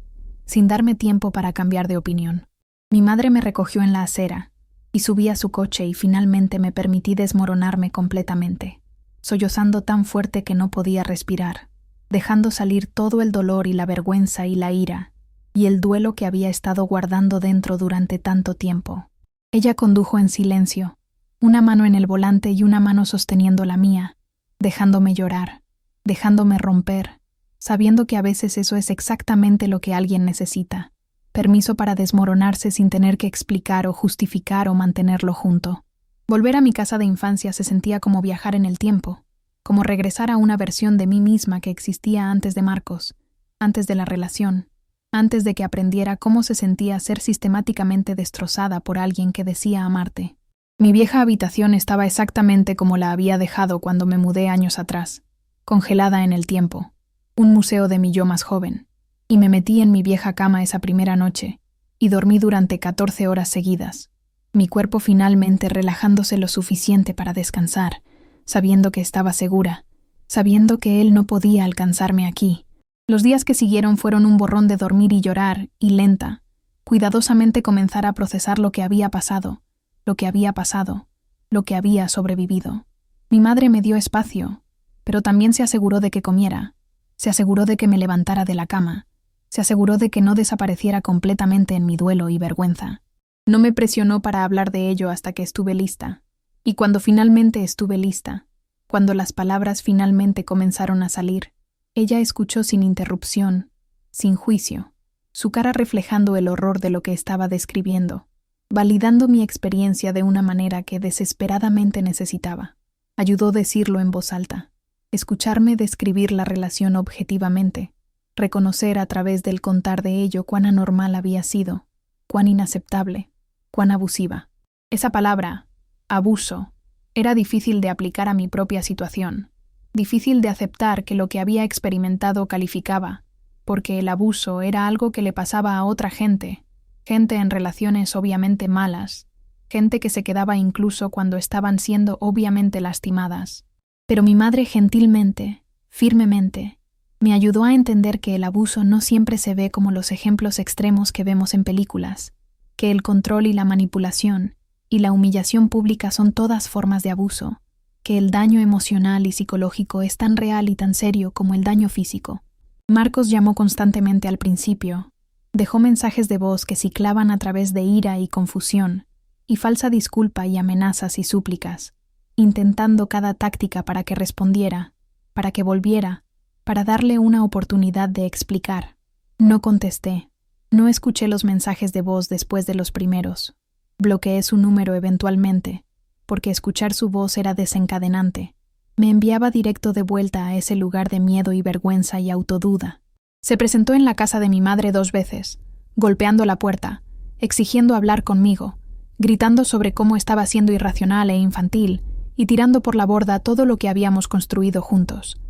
sin darme tiempo para cambiar de opinión. Mi madre me recogió en la acera, y subí a su coche y finalmente me permití desmoronarme completamente, sollozando tan fuerte que no podía respirar, dejando salir todo el dolor y la vergüenza y la ira, y el duelo que había estado guardando dentro durante tanto tiempo. Ella condujo en silencio, una mano en el volante y una mano sosteniendo la mía, dejándome llorar, dejándome romper, sabiendo que a veces eso es exactamente lo que alguien necesita. Permiso para desmoronarse sin tener que explicar o justificar o mantenerlo junto. Volver a mi casa de infancia se sentía como viajar en el tiempo, como regresar a una versión de mí misma que existía antes de Marcos, antes de la relación, antes de que aprendiera cómo se sentía ser sistemáticamente destrozada por alguien que decía amarte. Mi vieja habitación estaba exactamente como la había dejado cuando me mudé años atrás, congelada en el tiempo, un museo de mi yo más joven. Y me metí en mi vieja cama esa primera noche, y dormí durante 14 horas seguidas, mi cuerpo finalmente relajándose lo suficiente para descansar, sabiendo que estaba segura, sabiendo que él no podía alcanzarme aquí. Los días que siguieron fueron un borrón de dormir y llorar, y lenta, cuidadosamente comenzar a procesar lo que había pasado, lo que había pasado, lo que había sobrevivido. Mi madre me dio espacio, pero también se aseguró de que comiera, se aseguró de que me levantara de la cama, se aseguró de que no desapareciera completamente en mi duelo y vergüenza. No me presionó para hablar de ello hasta que estuve lista. Y cuando finalmente estuve lista, Cuando las palabras finalmente comenzaron a salir, ella escuchó sin interrupción, sin juicio, su cara reflejando el horror de lo que estaba describiendo, validando mi experiencia de una manera que desesperadamente necesitaba. Ayudó a decirlo en voz alta, escucharme describir la relación objetivamente, reconocer a través del contar de ello cuán anormal había sido, cuán inaceptable, cuán abusiva. Esa palabra, abuso, era difícil de aplicar a mi propia situación, difícil de aceptar que lo que había experimentado calificaba, porque el abuso era algo que le pasaba a otra gente en relaciones obviamente malas, gente que se quedaba incluso cuando estaban siendo obviamente lastimadas. Pero mi madre gentilmente, firmemente, me ayudó a entender que el abuso no siempre se ve como los ejemplos extremos que vemos en películas, que el control y la manipulación y la humillación pública son todas formas de abuso, que el daño emocional y psicológico es tan real y tan serio como el daño físico. Marcos llamó constantemente al principio, dejó mensajes de voz que ciclaban a través de ira y confusión, y falsa disculpa y amenazas y súplicas, intentando cada táctica para que respondiera, para que volviera, para darle una oportunidad de explicar. No contesté, no escuché los mensajes de voz después de los primeros. Bloqueé su número eventualmente, porque escuchar su voz era desencadenante. Me enviaba directo de vuelta a ese lugar de miedo y vergüenza y autoduda. Se presentó en la casa de mi madre 2 veces, golpeando la puerta, exigiendo hablar conmigo, gritando sobre cómo estaba siendo irracional e infantil y tirando por la borda todo lo que habíamos construido juntos.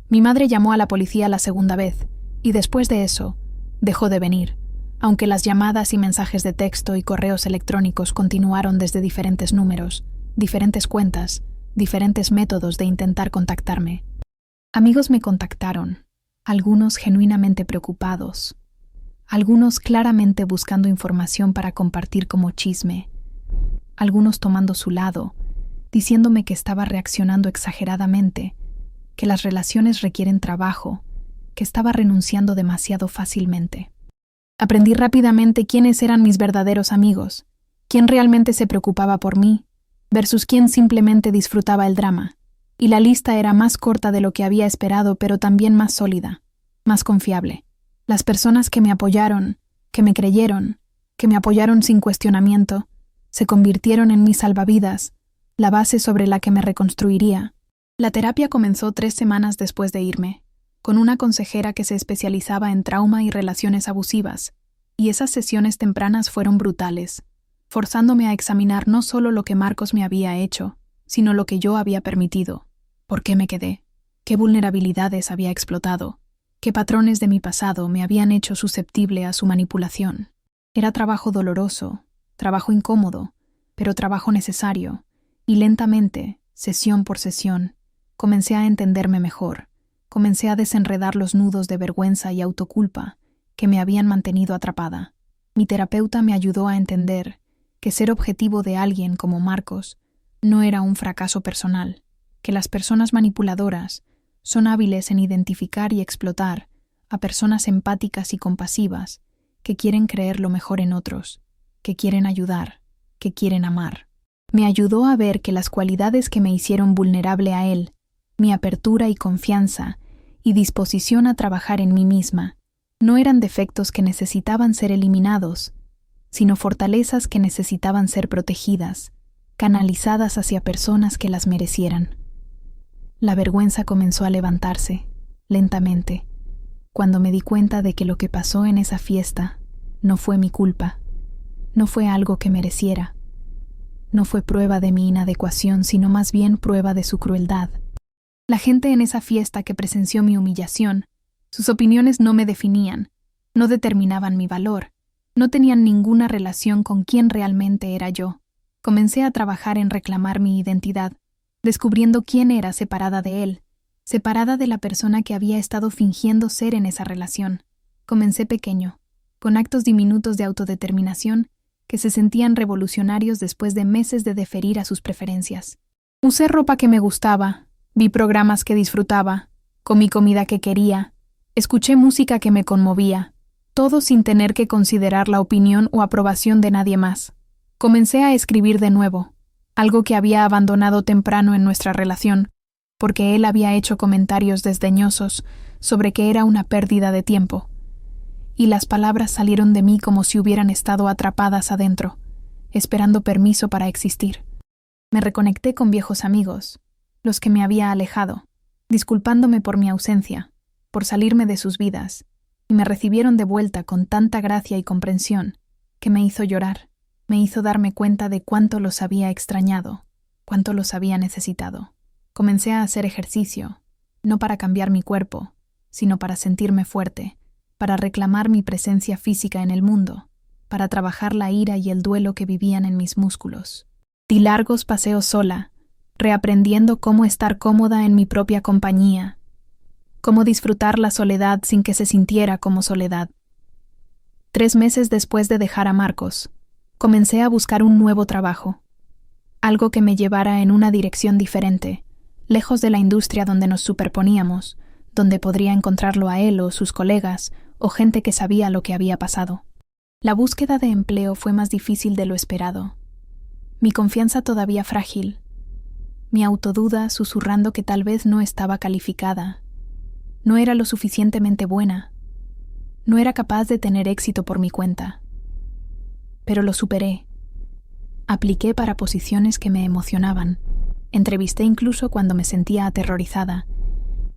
Mi madre llamó a la policía la segunda vez, y después de eso, dejó de venir, aunque las llamadas y mensajes de texto y correos electrónicos continuaron desde diferentes números, diferentes cuentas, diferentes métodos de intentar contactarme. Amigos me contactaron, algunos genuinamente preocupados, algunos claramente buscando información para compartir como chisme, algunos tomando su lado, diciéndome que estaba reaccionando exageradamente, que las relaciones requieren trabajo, que estaba renunciando demasiado fácilmente. Aprendí rápidamente quiénes eran mis verdaderos amigos, quién realmente se preocupaba por mí, versus quién simplemente disfrutaba el drama, y la lista era más corta de lo que había esperado, pero también más sólida, más confiable. Las personas que me apoyaron, que me creyeron, que me apoyaron sin cuestionamiento, se convirtieron en mis salvavidas, la base sobre la que me reconstruiría. La terapia comenzó 3 semanas después de irme, con una consejera que se especializaba en trauma y relaciones abusivas, y esas sesiones tempranas fueron brutales, forzándome a examinar no solo lo que Marcos me había hecho, sino lo que yo había permitido. ¿Por qué me quedé? ¿Qué vulnerabilidades había explotado? ¿Qué patrones de mi pasado me habían hecho susceptible a su manipulación? Era trabajo doloroso, trabajo incómodo, pero trabajo necesario, y lentamente, sesión por sesión, comencé a entenderme mejor, comencé a desenredar los nudos de vergüenza y autoculpa que me habían mantenido atrapada. Mi terapeuta me ayudó a entender que ser objetivo de alguien como Marcos no era un fracaso personal, que las personas manipuladoras son hábiles en identificar y explotar a personas empáticas y compasivas que quieren creer lo mejor en otros, que quieren ayudar, que quieren amar. Me ayudó a ver que las cualidades que me hicieron vulnerable a él, mi apertura y confianza y disposición a trabajar en mí misma, no eran defectos que necesitaban ser eliminados, sino fortalezas que necesitaban ser protegidas, canalizadas hacia personas que las merecieran. La vergüenza comenzó a levantarse, lentamente, cuando me di cuenta de que lo que pasó en esa fiesta no fue mi culpa, no fue algo que mereciera, no fue prueba de mi inadecuación, sino más bien prueba de su crueldad. La gente en esa fiesta que presenció mi humillación, sus opiniones no me definían, no determinaban mi valor, no tenían ninguna relación con quién realmente era yo. Comencé a trabajar en reclamar mi identidad, descubriendo quién era separada de él, separada de la persona que había estado fingiendo ser en esa relación. Comencé pequeño, con actos diminutos de autodeterminación que se sentían revolucionarios después de meses de deferir a sus preferencias. Usé ropa que me gustaba, vi programas que disfrutaba, comí comida que quería, escuché música que me conmovía, todo sin tener que considerar la opinión o aprobación de nadie más. Comencé a escribir de nuevo, algo que había abandonado temprano en nuestra relación, porque él había hecho comentarios desdeñosos sobre que era una pérdida de tiempo, y las palabras salieron de mí como si hubieran estado atrapadas adentro, esperando permiso para existir. Me reconecté con viejos amigos, los que me había alejado, disculpándome por mi ausencia, por salirme de sus vidas, y me recibieron de vuelta con tanta gracia y comprensión que me hizo llorar, me hizo darme cuenta de cuánto los había extrañado, cuánto los había necesitado. Comencé a hacer ejercicio, no para cambiar mi cuerpo, sino para sentirme fuerte, para reclamar mi presencia física en el mundo, para trabajar la ira y el duelo que vivían en mis músculos. Di largos paseos sola, reaprendiendo cómo estar cómoda en mi propia compañía, cómo disfrutar la soledad sin que se sintiera como soledad. 3 meses después de dejar a Marcos, comencé a buscar un nuevo trabajo, algo que me llevara en una dirección diferente, lejos de la industria donde nos superponíamos, donde podría encontrarlo a él o sus colegas o gente que sabía lo que había pasado. La búsqueda de empleo fue más difícil de lo esperado. Mi confianza todavía frágil, mi autoduda susurrando que tal vez no estaba calificada, no era lo suficientemente buena, no era capaz de tener éxito por mi cuenta. Pero lo superé. Apliqué para posiciones que me emocionaban, entrevisté incluso cuando me sentía aterrorizada,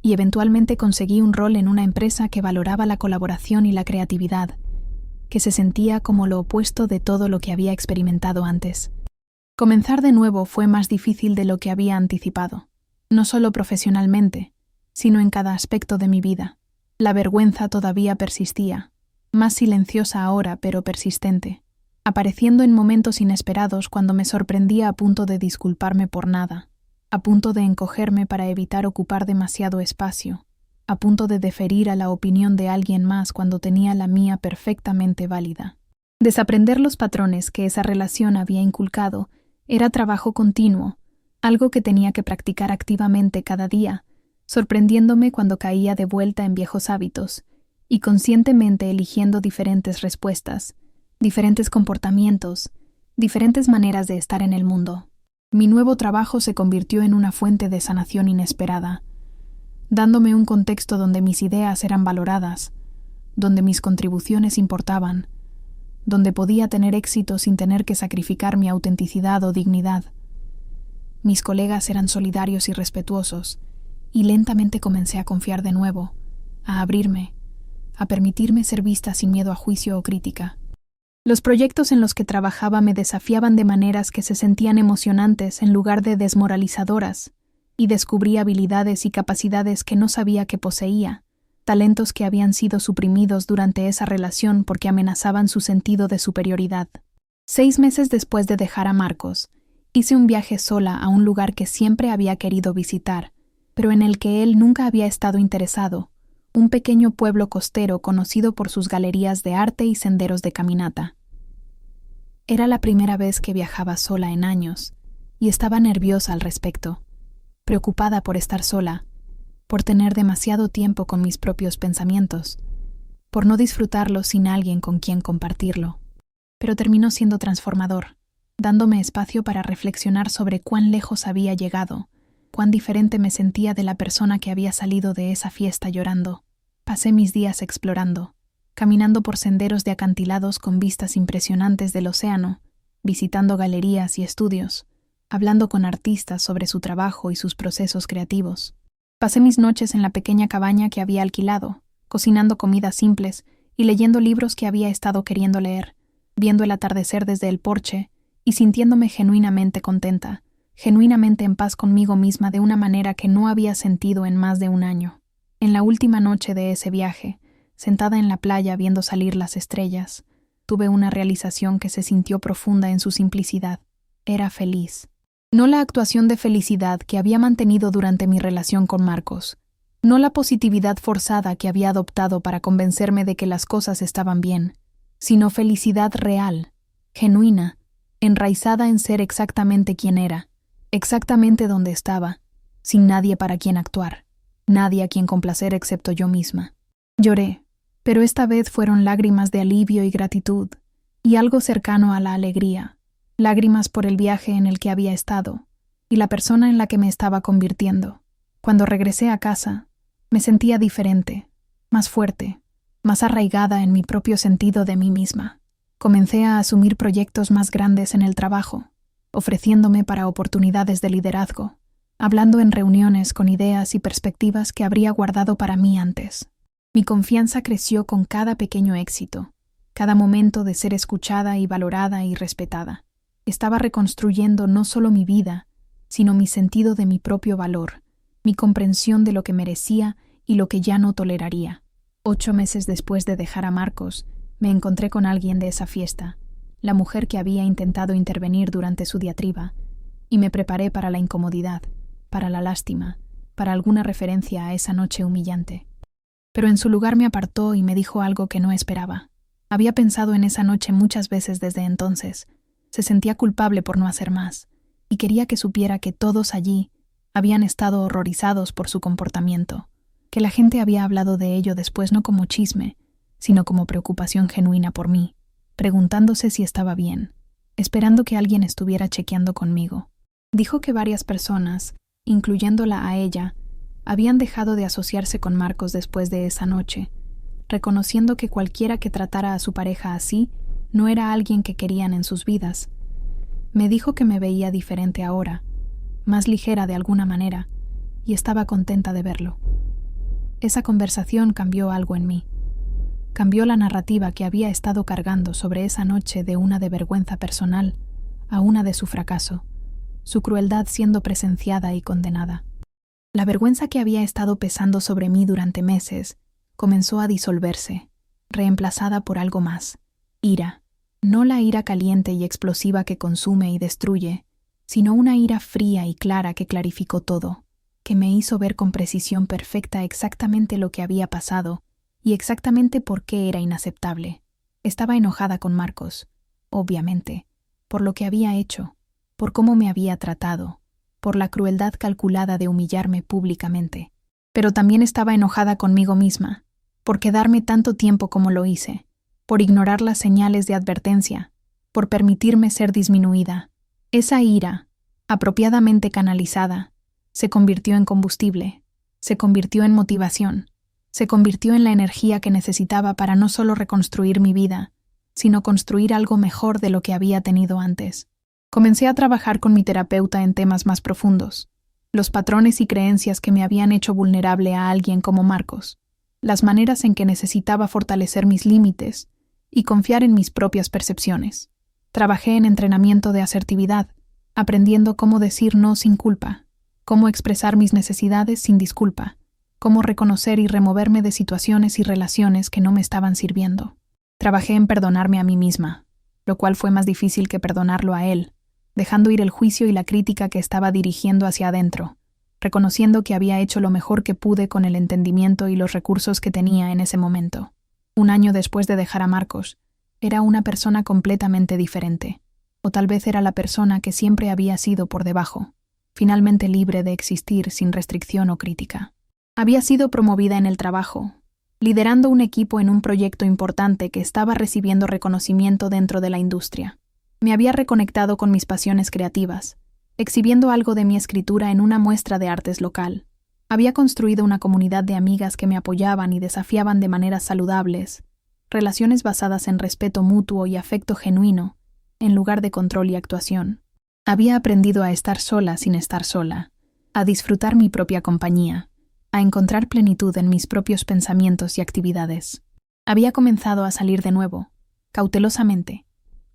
y eventualmente conseguí un rol en una empresa que valoraba la colaboración y la creatividad, que se sentía como lo opuesto de todo lo que había experimentado antes. Comenzar de nuevo fue más difícil de lo que había anticipado, no solo profesionalmente, sino en cada aspecto de mi vida. La vergüenza todavía persistía, más silenciosa ahora pero persistente, apareciendo en momentos inesperados cuando me sorprendía a punto de disculparme por nada, a punto de encogerme para evitar ocupar demasiado espacio, a punto de deferir a la opinión de alguien más cuando tenía la mía perfectamente válida. Desaprender los patrones que esa relación había inculcado era trabajo continuo, algo que tenía que practicar activamente cada día, sorprendiéndome cuando caía de vuelta en viejos hábitos y conscientemente eligiendo diferentes respuestas, diferentes comportamientos, diferentes maneras de estar en el mundo. Mi nuevo trabajo se convirtió en una fuente de sanación inesperada, dándome un contexto donde mis ideas eran valoradas, donde mis contribuciones importaban, donde podía tener éxito sin tener que sacrificar mi autenticidad o dignidad. Mis colegas eran solidarios y respetuosos, y lentamente comencé a confiar de nuevo, a abrirme, a permitirme ser vista sin miedo a juicio o crítica. Los proyectos en los que trabajaba me desafiaban de maneras que se sentían emocionantes en lugar de desmoralizadoras, y descubrí habilidades y capacidades que no sabía que poseía, talentos que habían sido suprimidos durante esa relación porque amenazaban su sentido de superioridad. 6 meses después de dejar a Marcos, hice un viaje sola a un lugar que siempre había querido visitar, pero en el que él nunca había estado interesado, un pequeño pueblo costero conocido por sus galerías de arte y senderos de caminata. Era la primera vez que viajaba sola en años, y estaba nerviosa al respecto, preocupada por estar sola, por tener demasiado tiempo con mis propios pensamientos, por no disfrutarlo sin alguien con quien compartirlo. Pero terminó siendo transformador, dándome espacio para reflexionar sobre cuán lejos había llegado, cuán diferente me sentía de la persona que había salido de esa fiesta llorando. Pasé mis días explorando, caminando por senderos de acantilados con vistas impresionantes del océano, visitando galerías y estudios, hablando con artistas sobre su trabajo y sus procesos creativos. Pasé mis noches en la pequeña cabaña que había alquilado, cocinando comidas simples y leyendo libros que había estado queriendo leer, viendo el atardecer desde el porche y sintiéndome genuinamente contenta, genuinamente en paz conmigo misma de una manera que no había sentido en más de un año. En la última noche de ese viaje, sentada en la playa viendo salir las estrellas, tuve una realización que se sintió profunda en su simplicidad. Era feliz. No la actuación de felicidad que había mantenido durante mi relación con Marcos, no la positividad forzada que había adoptado para convencerme de que las cosas estaban bien, sino felicidad real, genuina, enraizada en ser exactamente quien era, exactamente donde estaba, sin nadie para quien actuar, nadie a quien complacer excepto yo misma. Lloré, pero esta vez fueron lágrimas de alivio y gratitud, y algo cercano a la alegría, lágrimas por el viaje en el que había estado y la persona en la que me estaba convirtiendo. Cuando regresé a casa, me sentía diferente, más fuerte, más arraigada en mi propio sentido de mí misma. Comencé a asumir proyectos más grandes en el trabajo, ofreciéndome para oportunidades de liderazgo, hablando en reuniones con ideas y perspectivas que habría guardado para mí antes. Mi confianza creció con cada pequeño éxito, cada momento de ser escuchada y valorada y respetada. Estaba reconstruyendo no solo mi vida, sino mi sentido de mi propio valor, mi comprensión de lo que merecía y lo que ya no toleraría. 8 meses después de dejar a Marcos, me encontré con alguien de esa fiesta, la mujer que había intentado intervenir durante su diatriba, y me preparé para la incomodidad, para la lástima, para alguna referencia a esa noche humillante. Pero en su lugar me apartó y me dijo algo que no esperaba. Había pensado en esa noche muchas veces desde entonces. Se sentía culpable por no hacer más, y quería que supiera que todos allí habían estado horrorizados por su comportamiento, que la gente había hablado de ello después no como chisme, sino como preocupación genuina por mí, preguntándose si estaba bien, esperando que alguien estuviera chequeando conmigo. Dijo que varias personas, incluyéndola a ella, habían dejado de asociarse con Marcos después de esa noche, reconociendo que cualquiera que tratara a su pareja así no era alguien que querían en sus vidas. Me dijo que me veía diferente ahora, más ligera de alguna manera, y estaba contenta de verlo. Esa conversación cambió algo en mí. Cambió la narrativa que había estado cargando sobre esa noche de una de vergüenza personal a una de su fracaso, su crueldad siendo presenciada y condenada. La vergüenza que había estado pesando sobre mí durante meses comenzó a disolverse, reemplazada por algo más: ira. No la ira caliente y explosiva que consume y destruye, sino una ira fría y clara que clarificó todo, que me hizo ver con precisión perfecta exactamente lo que había pasado y exactamente por qué era inaceptable. Estaba enojada con Marcos, obviamente, por lo que había hecho, por cómo me había tratado, por la crueldad calculada de humillarme públicamente. Pero también estaba enojada conmigo misma, por quedarme tanto tiempo como lo hice, por ignorar las señales de advertencia, por permitirme ser disminuida. Esa ira, apropiadamente canalizada, se convirtió en combustible, se convirtió en motivación, se convirtió en la energía que necesitaba para no solo reconstruir mi vida, sino construir algo mejor de lo que había tenido antes. Comencé a trabajar con mi terapeuta en temas más profundos, los patrones y creencias que me habían hecho vulnerable a alguien como Marcos, las maneras en que necesitaba fortalecer mis límites y confiar en mis propias percepciones. Trabajé en entrenamiento de asertividad, aprendiendo cómo decir no sin culpa, cómo expresar mis necesidades sin disculpa, cómo reconocer y removerme de situaciones y relaciones que no me estaban sirviendo. Trabajé en perdonarme a mí misma, lo cual fue más difícil que perdonarlo a él, dejando ir el juicio y la crítica que estaba dirigiendo hacia adentro, reconociendo que había hecho lo mejor que pude con el entendimiento y los recursos que tenía en ese momento. 1 año después de dejar a Marcos, era una persona completamente diferente, o tal vez era la persona que siempre había sido por debajo, finalmente libre de existir sin restricción o crítica. Había sido promovida en el trabajo, liderando un equipo en un proyecto importante que estaba recibiendo reconocimiento dentro de la industria. Me había reconectado con mis pasiones creativas, exhibiendo algo de mi escritura en una muestra de artes local. Había construido una comunidad de amigas que me apoyaban y desafiaban de maneras saludables, relaciones basadas en respeto mutuo y afecto genuino, en lugar de control y actuación. Había aprendido a estar sola sin estar sola, a disfrutar mi propia compañía, a encontrar plenitud en mis propios pensamientos y actividades. Había comenzado a salir de nuevo, cautelosamente,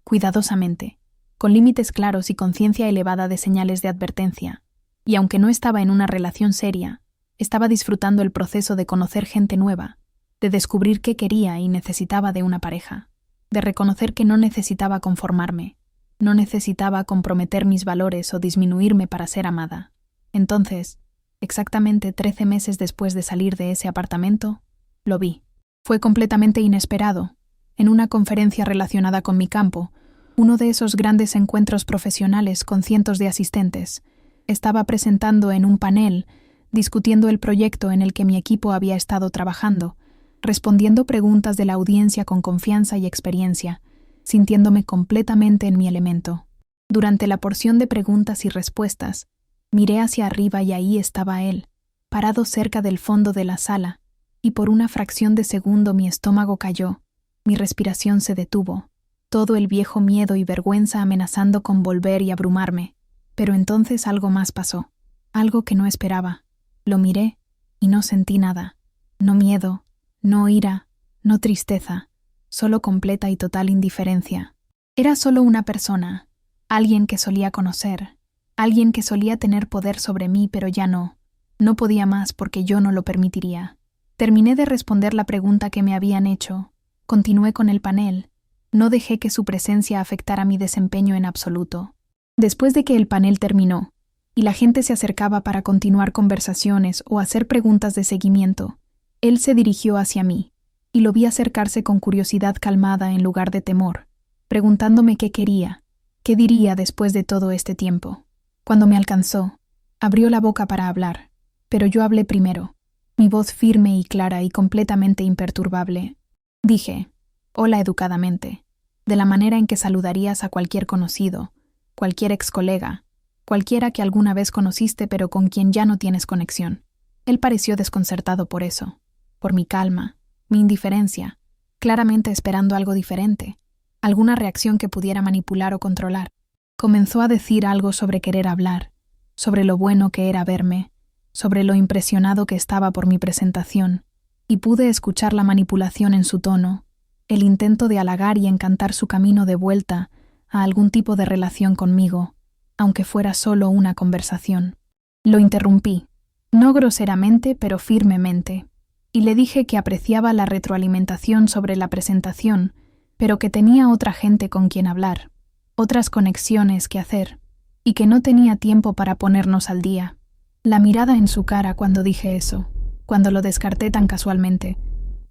cuidadosamente, con límites claros y conciencia elevada de señales de advertencia, y aunque no estaba en una relación seria, estaba disfrutando el proceso de conocer gente nueva, de descubrir qué quería y necesitaba de una pareja, de reconocer que no necesitaba conformarme, no necesitaba comprometer mis valores o disminuirme para ser amada. Entonces, exactamente 13 meses después de salir de ese apartamento, lo vi. Fue completamente inesperado. En una conferencia relacionada con mi campo, uno de esos grandes encuentros profesionales con cientos de asistentes, estaba presentando en un panel, discutiendo el proyecto en el que mi equipo había estado trabajando, respondiendo preguntas de la audiencia con confianza y experiencia, sintiéndome completamente en mi elemento. Durante la porción de preguntas y respuestas, miré hacia arriba y ahí estaba él, parado cerca del fondo de la sala, y por una fracción de segundo mi estómago cayó, mi respiración se detuvo, todo el viejo miedo y vergüenza amenazando con volver y abrumarme. Pero entonces algo más pasó, algo que no esperaba. Lo miré y no sentí nada, no miedo, no ira, no tristeza, solo completa y total indiferencia. Era solo una persona, alguien que solía conocer, alguien que solía tener poder sobre mí, pero ya no. No podía más porque yo no lo permitiría. Terminé de responder la pregunta que me habían hecho. Continué con el panel. No dejé que su presencia afectara mi desempeño en absoluto. Después de que el panel terminó, y la gente se acercaba para continuar conversaciones o hacer preguntas de seguimiento, él se dirigió hacia mí, y lo vi acercarse con curiosidad calmada en lugar de temor, preguntándome qué quería, qué diría después de todo este tiempo. Cuando me alcanzó, abrió la boca para hablar, pero yo hablé primero, mi voz firme y clara y completamente imperturbable. Dije, hola educadamente, de la manera en que saludarías a cualquier conocido, cualquier ex colega, cualquiera que alguna vez conociste pero con quien ya no tienes conexión. Él pareció desconcertado por eso, por mi calma, mi indiferencia, claramente esperando algo diferente, alguna reacción que pudiera manipular o controlar. Comenzó a decir algo sobre querer hablar, sobre lo bueno que era verme, sobre lo impresionado que estaba por mi presentación, y pude escuchar la manipulación en su tono, el intento de halagar y encantar su camino de vuelta a algún tipo de relación conmigo, aunque fuera solo una conversación. Lo interrumpí, no groseramente pero firmemente, y le dije que apreciaba la retroalimentación sobre la presentación, pero que tenía otra gente con quien hablar, otras conexiones que hacer, y que no tenía tiempo para ponernos al día. La mirada en su cara cuando dije eso, cuando lo descarté tan casualmente,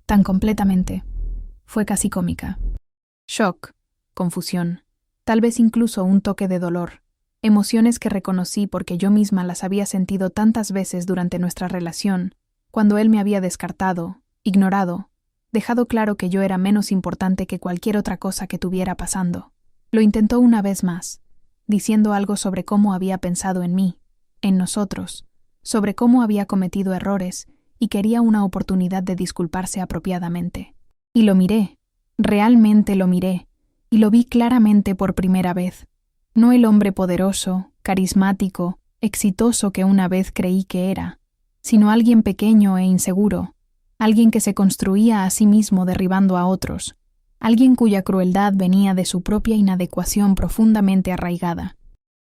tan completamente, fue casi cómica. Shock, confusión, tal vez incluso un toque de dolor, emociones que reconocí porque yo misma las había sentido tantas veces durante nuestra relación, cuando él me había descartado, ignorado, dejado claro que yo era menos importante que cualquier otra cosa que tuviera pasando. Lo intentó una vez más, diciendo algo sobre cómo había pensado en mí, en nosotros, sobre cómo había cometido errores y quería una oportunidad de disculparse apropiadamente. Y lo miré, realmente lo miré, y lo vi claramente por primera vez. No el hombre poderoso, carismático, exitoso que una vez creí que era, sino alguien pequeño e inseguro, alguien que se construía a sí mismo derribando a otros, alguien cuya crueldad venía de su propia inadecuación profundamente arraigada.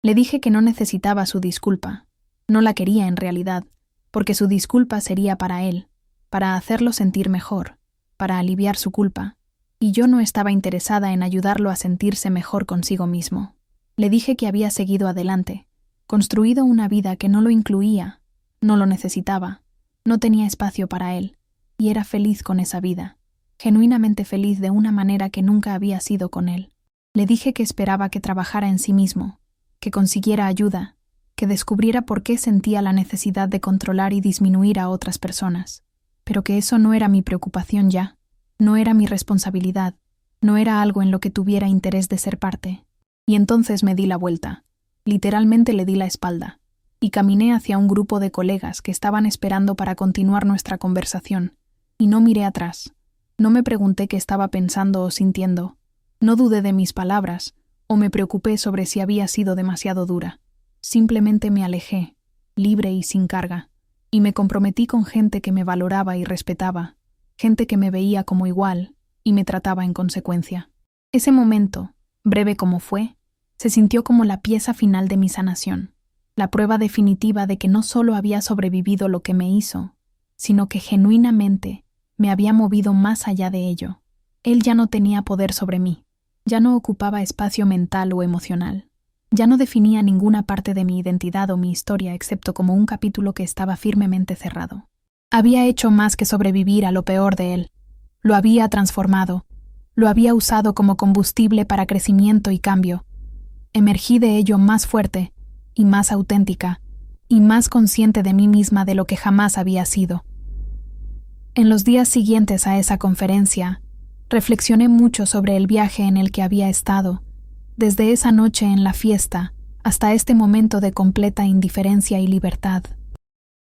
Le dije que no necesitaba su disculpa, no la quería en realidad, porque su disculpa sería para él, para hacerlo sentir mejor, para aliviar su culpa, y yo no estaba interesada en ayudarlo a sentirse mejor consigo mismo. Le dije que había seguido adelante, construido una vida que no lo incluía, no lo necesitaba, no tenía espacio para él, y era feliz con esa vida, genuinamente feliz de una manera que nunca había sido con él. Le dije que esperaba que trabajara en sí mismo, que consiguiera ayuda, que descubriera por qué sentía la necesidad de controlar y disminuir a otras personas, pero que eso no era mi preocupación ya, no era mi responsabilidad, no era algo en lo que tuviera interés de ser parte. Y entonces me di la vuelta, literalmente le di la espalda, y caminé hacia un grupo de colegas que estaban esperando para continuar nuestra conversación, y no miré atrás, no me pregunté qué estaba pensando o sintiendo, no dudé de mis palabras, o me preocupé sobre si había sido demasiado dura. Simplemente me alejé, libre y sin carga, y me comprometí con gente que me valoraba y respetaba, gente que me veía como igual y me trataba en consecuencia. Ese momento, breve como fue, se sintió como la pieza final de mi sanación, la prueba definitiva de que no solo había sobrevivido lo que me hizo, sino que genuinamente me había movido más allá de ello. Él ya no tenía poder sobre mí, ya no ocupaba espacio mental o emocional. Ya no definía ninguna parte de mi identidad o mi historia excepto como un capítulo que estaba firmemente cerrado. Había hecho más que sobrevivir a lo peor de él. Lo había transformado. Lo había usado como combustible para crecimiento y cambio. Emergí de ello más fuerte, y más auténtica, y más consciente de mí misma de lo que jamás había sido. En los días siguientes a esa conferencia, reflexioné mucho sobre el viaje en el que había estado, desde esa noche en la fiesta hasta este momento de completa indiferencia y libertad.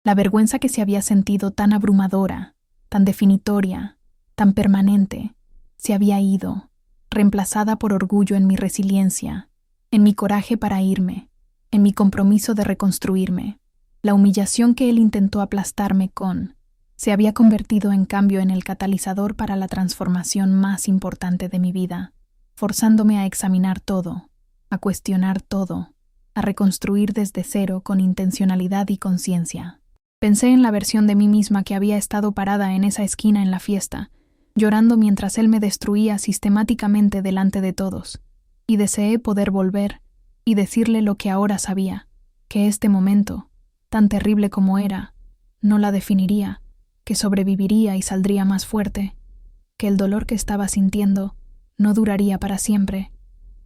La vergüenza que se había sentido tan abrumadora, tan definitoria, tan permanente, se había ido, reemplazada por orgullo en mi resiliencia, en mi coraje para irme, en mi compromiso de reconstruirme. La humillación que él intentó aplastarme con se había convertido en cambio en el catalizador para la transformación más importante de mi vida, forzándome a examinar todo, a cuestionar todo, a reconstruir desde cero con intencionalidad y conciencia. Pensé en la versión de mí misma que había estado parada en esa esquina en la fiesta, llorando mientras él me destruía sistemáticamente delante de todos, y deseé poder volver y decirle lo que ahora sabía, que este momento, tan terrible como era, no la definiría, que sobreviviría y saldría más fuerte, que el dolor que estaba sintiendo no duraría para siempre,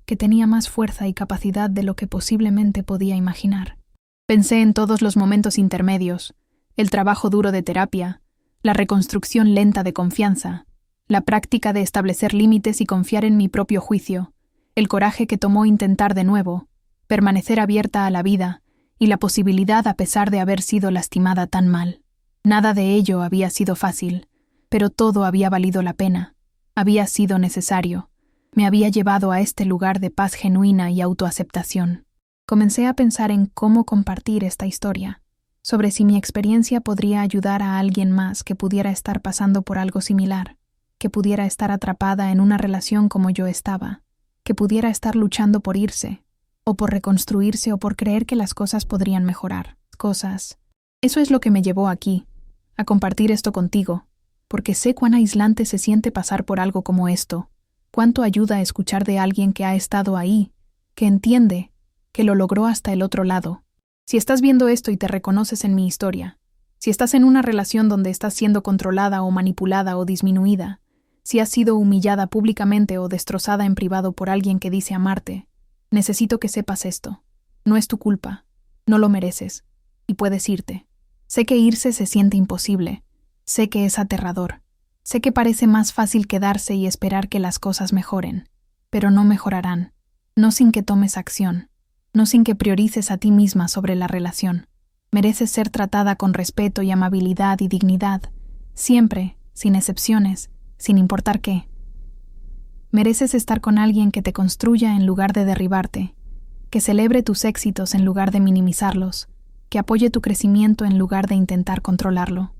que tenía más fuerza y capacidad de lo que posiblemente podía imaginar. Pensé en todos los momentos intermedios, el trabajo duro de terapia, la reconstrucción lenta de confianza, la práctica de establecer límites y confiar en mi propio juicio, el coraje que tomó intentar de nuevo, permanecer abierta a la vida y la posibilidad a pesar de haber sido lastimada tan mal. Nada de ello había sido fácil, pero todo había valido la pena, había sido necesario, me había llevado a este lugar de paz genuina y autoaceptación. Comencé a pensar en cómo compartir esta historia, sobre si mi experiencia podría ayudar a alguien más que pudiera estar pasando por algo similar, que pudiera estar atrapada en una relación como yo estaba, que pudiera estar luchando por irse, o por reconstruirse o por creer que las cosas podrían mejorar. Eso es lo que me llevó aquí, a compartir esto contigo, porque sé cuán aislante se siente pasar por algo como esto, cuánto ayuda a escuchar de alguien que ha estado ahí, que entiende, que lo logró hasta el otro lado. Si estás viendo esto y te reconoces en mi historia, si estás en una relación donde estás siendo controlada o manipulada o disminuida, si has sido humillada públicamente o destrozada en privado por alguien que dice amarte, necesito que sepas esto. No es tu culpa, no lo mereces, y puedes irte. Sé que irse se siente imposible, sé que es aterrador, sé que parece más fácil quedarse y esperar que las cosas mejoren, pero no mejorarán, no sin que tomes acción, no sin que priorices a ti misma sobre la relación. Mereces ser tratada con respeto y amabilidad y dignidad, siempre, sin excepciones, sin importar qué. Mereces estar con alguien que te construya en lugar de derribarte, que celebre tus éxitos en lugar de minimizarlos, que apoye tu crecimiento en lugar de intentar controlarlo.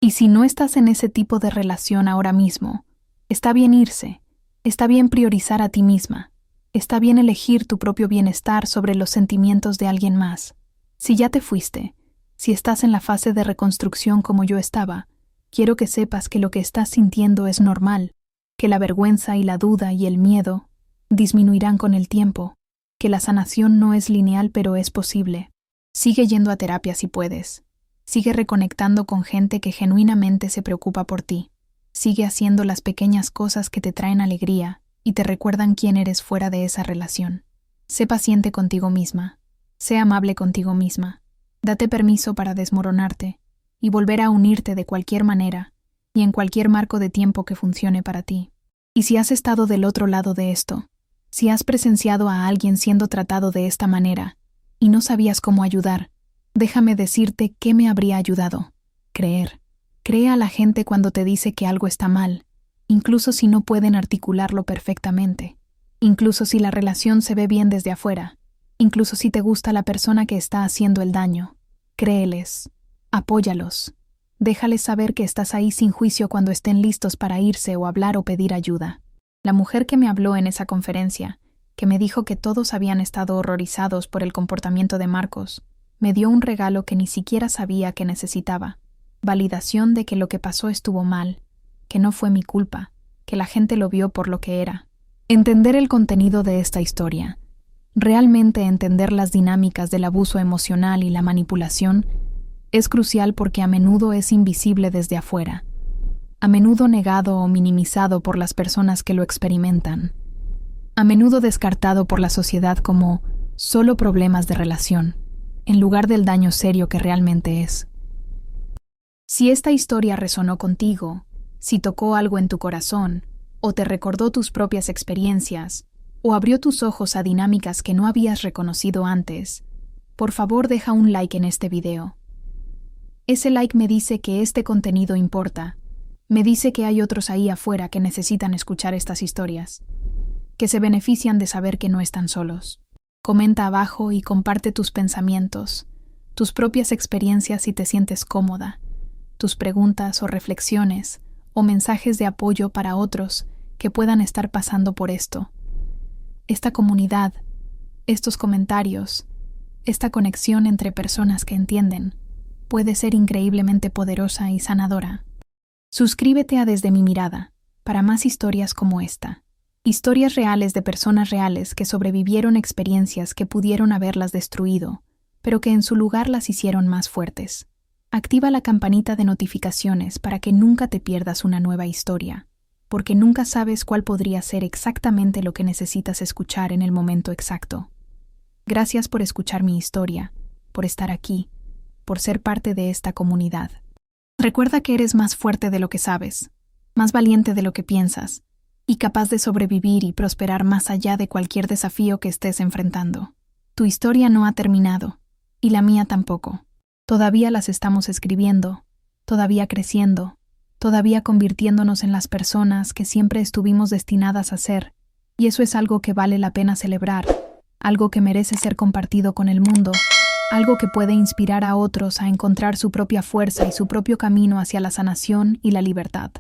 Y si no estás en ese tipo de relación ahora mismo, está bien irse, está bien priorizar a ti misma, está bien elegir tu propio bienestar sobre los sentimientos de alguien más. Si ya te fuiste, si estás en la fase de reconstrucción como yo estaba, quiero que sepas que lo que estás sintiendo es normal, que la vergüenza y la duda y el miedo disminuirán con el tiempo, que la sanación no es lineal pero es posible. Sigue yendo a terapia si puedes. Sigue reconectando con gente que genuinamente se preocupa por ti. Sigue haciendo las pequeñas cosas que te traen alegría y te recuerdan quién eres fuera de esa relación. Sé paciente contigo misma. Sé amable contigo misma. Date permiso para desmoronarte y volver a unirte de cualquier manera y en cualquier marco de tiempo que funcione para ti. Y si has estado del otro lado de esto, si has presenciado a alguien siendo tratado de esta manera y no sabías cómo ayudar, déjame decirte qué me habría ayudado. Creer. Cree a la gente cuando te dice que algo está mal, incluso si no pueden articularlo perfectamente, incluso si la relación se ve bien desde afuera, incluso si te gusta la persona que está haciendo el daño. Créeles. Apóyalos. Déjales saber que estás ahí sin juicio cuando estén listos para irse o hablar o pedir ayuda. La mujer que me habló en esa conferencia, que me dijo que todos habían estado horrorizados por el comportamiento de Marcos, me dio un regalo que ni siquiera sabía que necesitaba. Validación de que lo que pasó estuvo mal, que no fue mi culpa, que la gente lo vio por lo que era. Entender el contenido de esta historia, realmente entender las dinámicas del abuso emocional y la manipulación, es crucial porque a menudo es invisible desde afuera, a menudo negado o minimizado por las personas que lo experimentan, a menudo descartado por la sociedad como solo problemas de relación, en lugar del daño serio que realmente es. Si esta historia resonó contigo, si tocó algo en tu corazón, o te recordó tus propias experiencias, o abrió tus ojos a dinámicas que no habías reconocido antes, por favor deja un like en este video. Ese like me dice que este contenido importa, me dice que hay otros ahí afuera que necesitan escuchar estas historias, que se benefician de saber que no están solos. Comenta abajo y comparte tus pensamientos, tus propias experiencias si te sientes cómoda, tus preguntas o reflexiones o mensajes de apoyo para otros que puedan estar pasando por esto. Esta comunidad, estos comentarios, esta conexión entre personas que entienden, puede ser increíblemente poderosa y sanadora. Suscríbete a Desde mi Mirada para más historias como esta. Historias reales de personas reales que sobrevivieron experiencias que pudieron haberlas destruido, pero que en su lugar las hicieron más fuertes. Activa la campanita de notificaciones para que nunca te pierdas una nueva historia, porque nunca sabes cuál podría ser exactamente lo que necesitas escuchar en el momento exacto. Gracias por escuchar mi historia, por estar aquí, por ser parte de esta comunidad. Recuerda que eres más fuerte de lo que sabes, más valiente de lo que piensas, y capaz de sobrevivir y prosperar más allá de cualquier desafío que estés enfrentando. Tu historia no ha terminado, y la mía tampoco. Todavía las estamos escribiendo, todavía creciendo, todavía convirtiéndonos en las personas que siempre estuvimos destinadas a ser, y eso es algo que vale la pena celebrar, algo que merece ser compartido con el mundo, algo que puede inspirar a otros a encontrar su propia fuerza y su propio camino hacia la sanación y la libertad.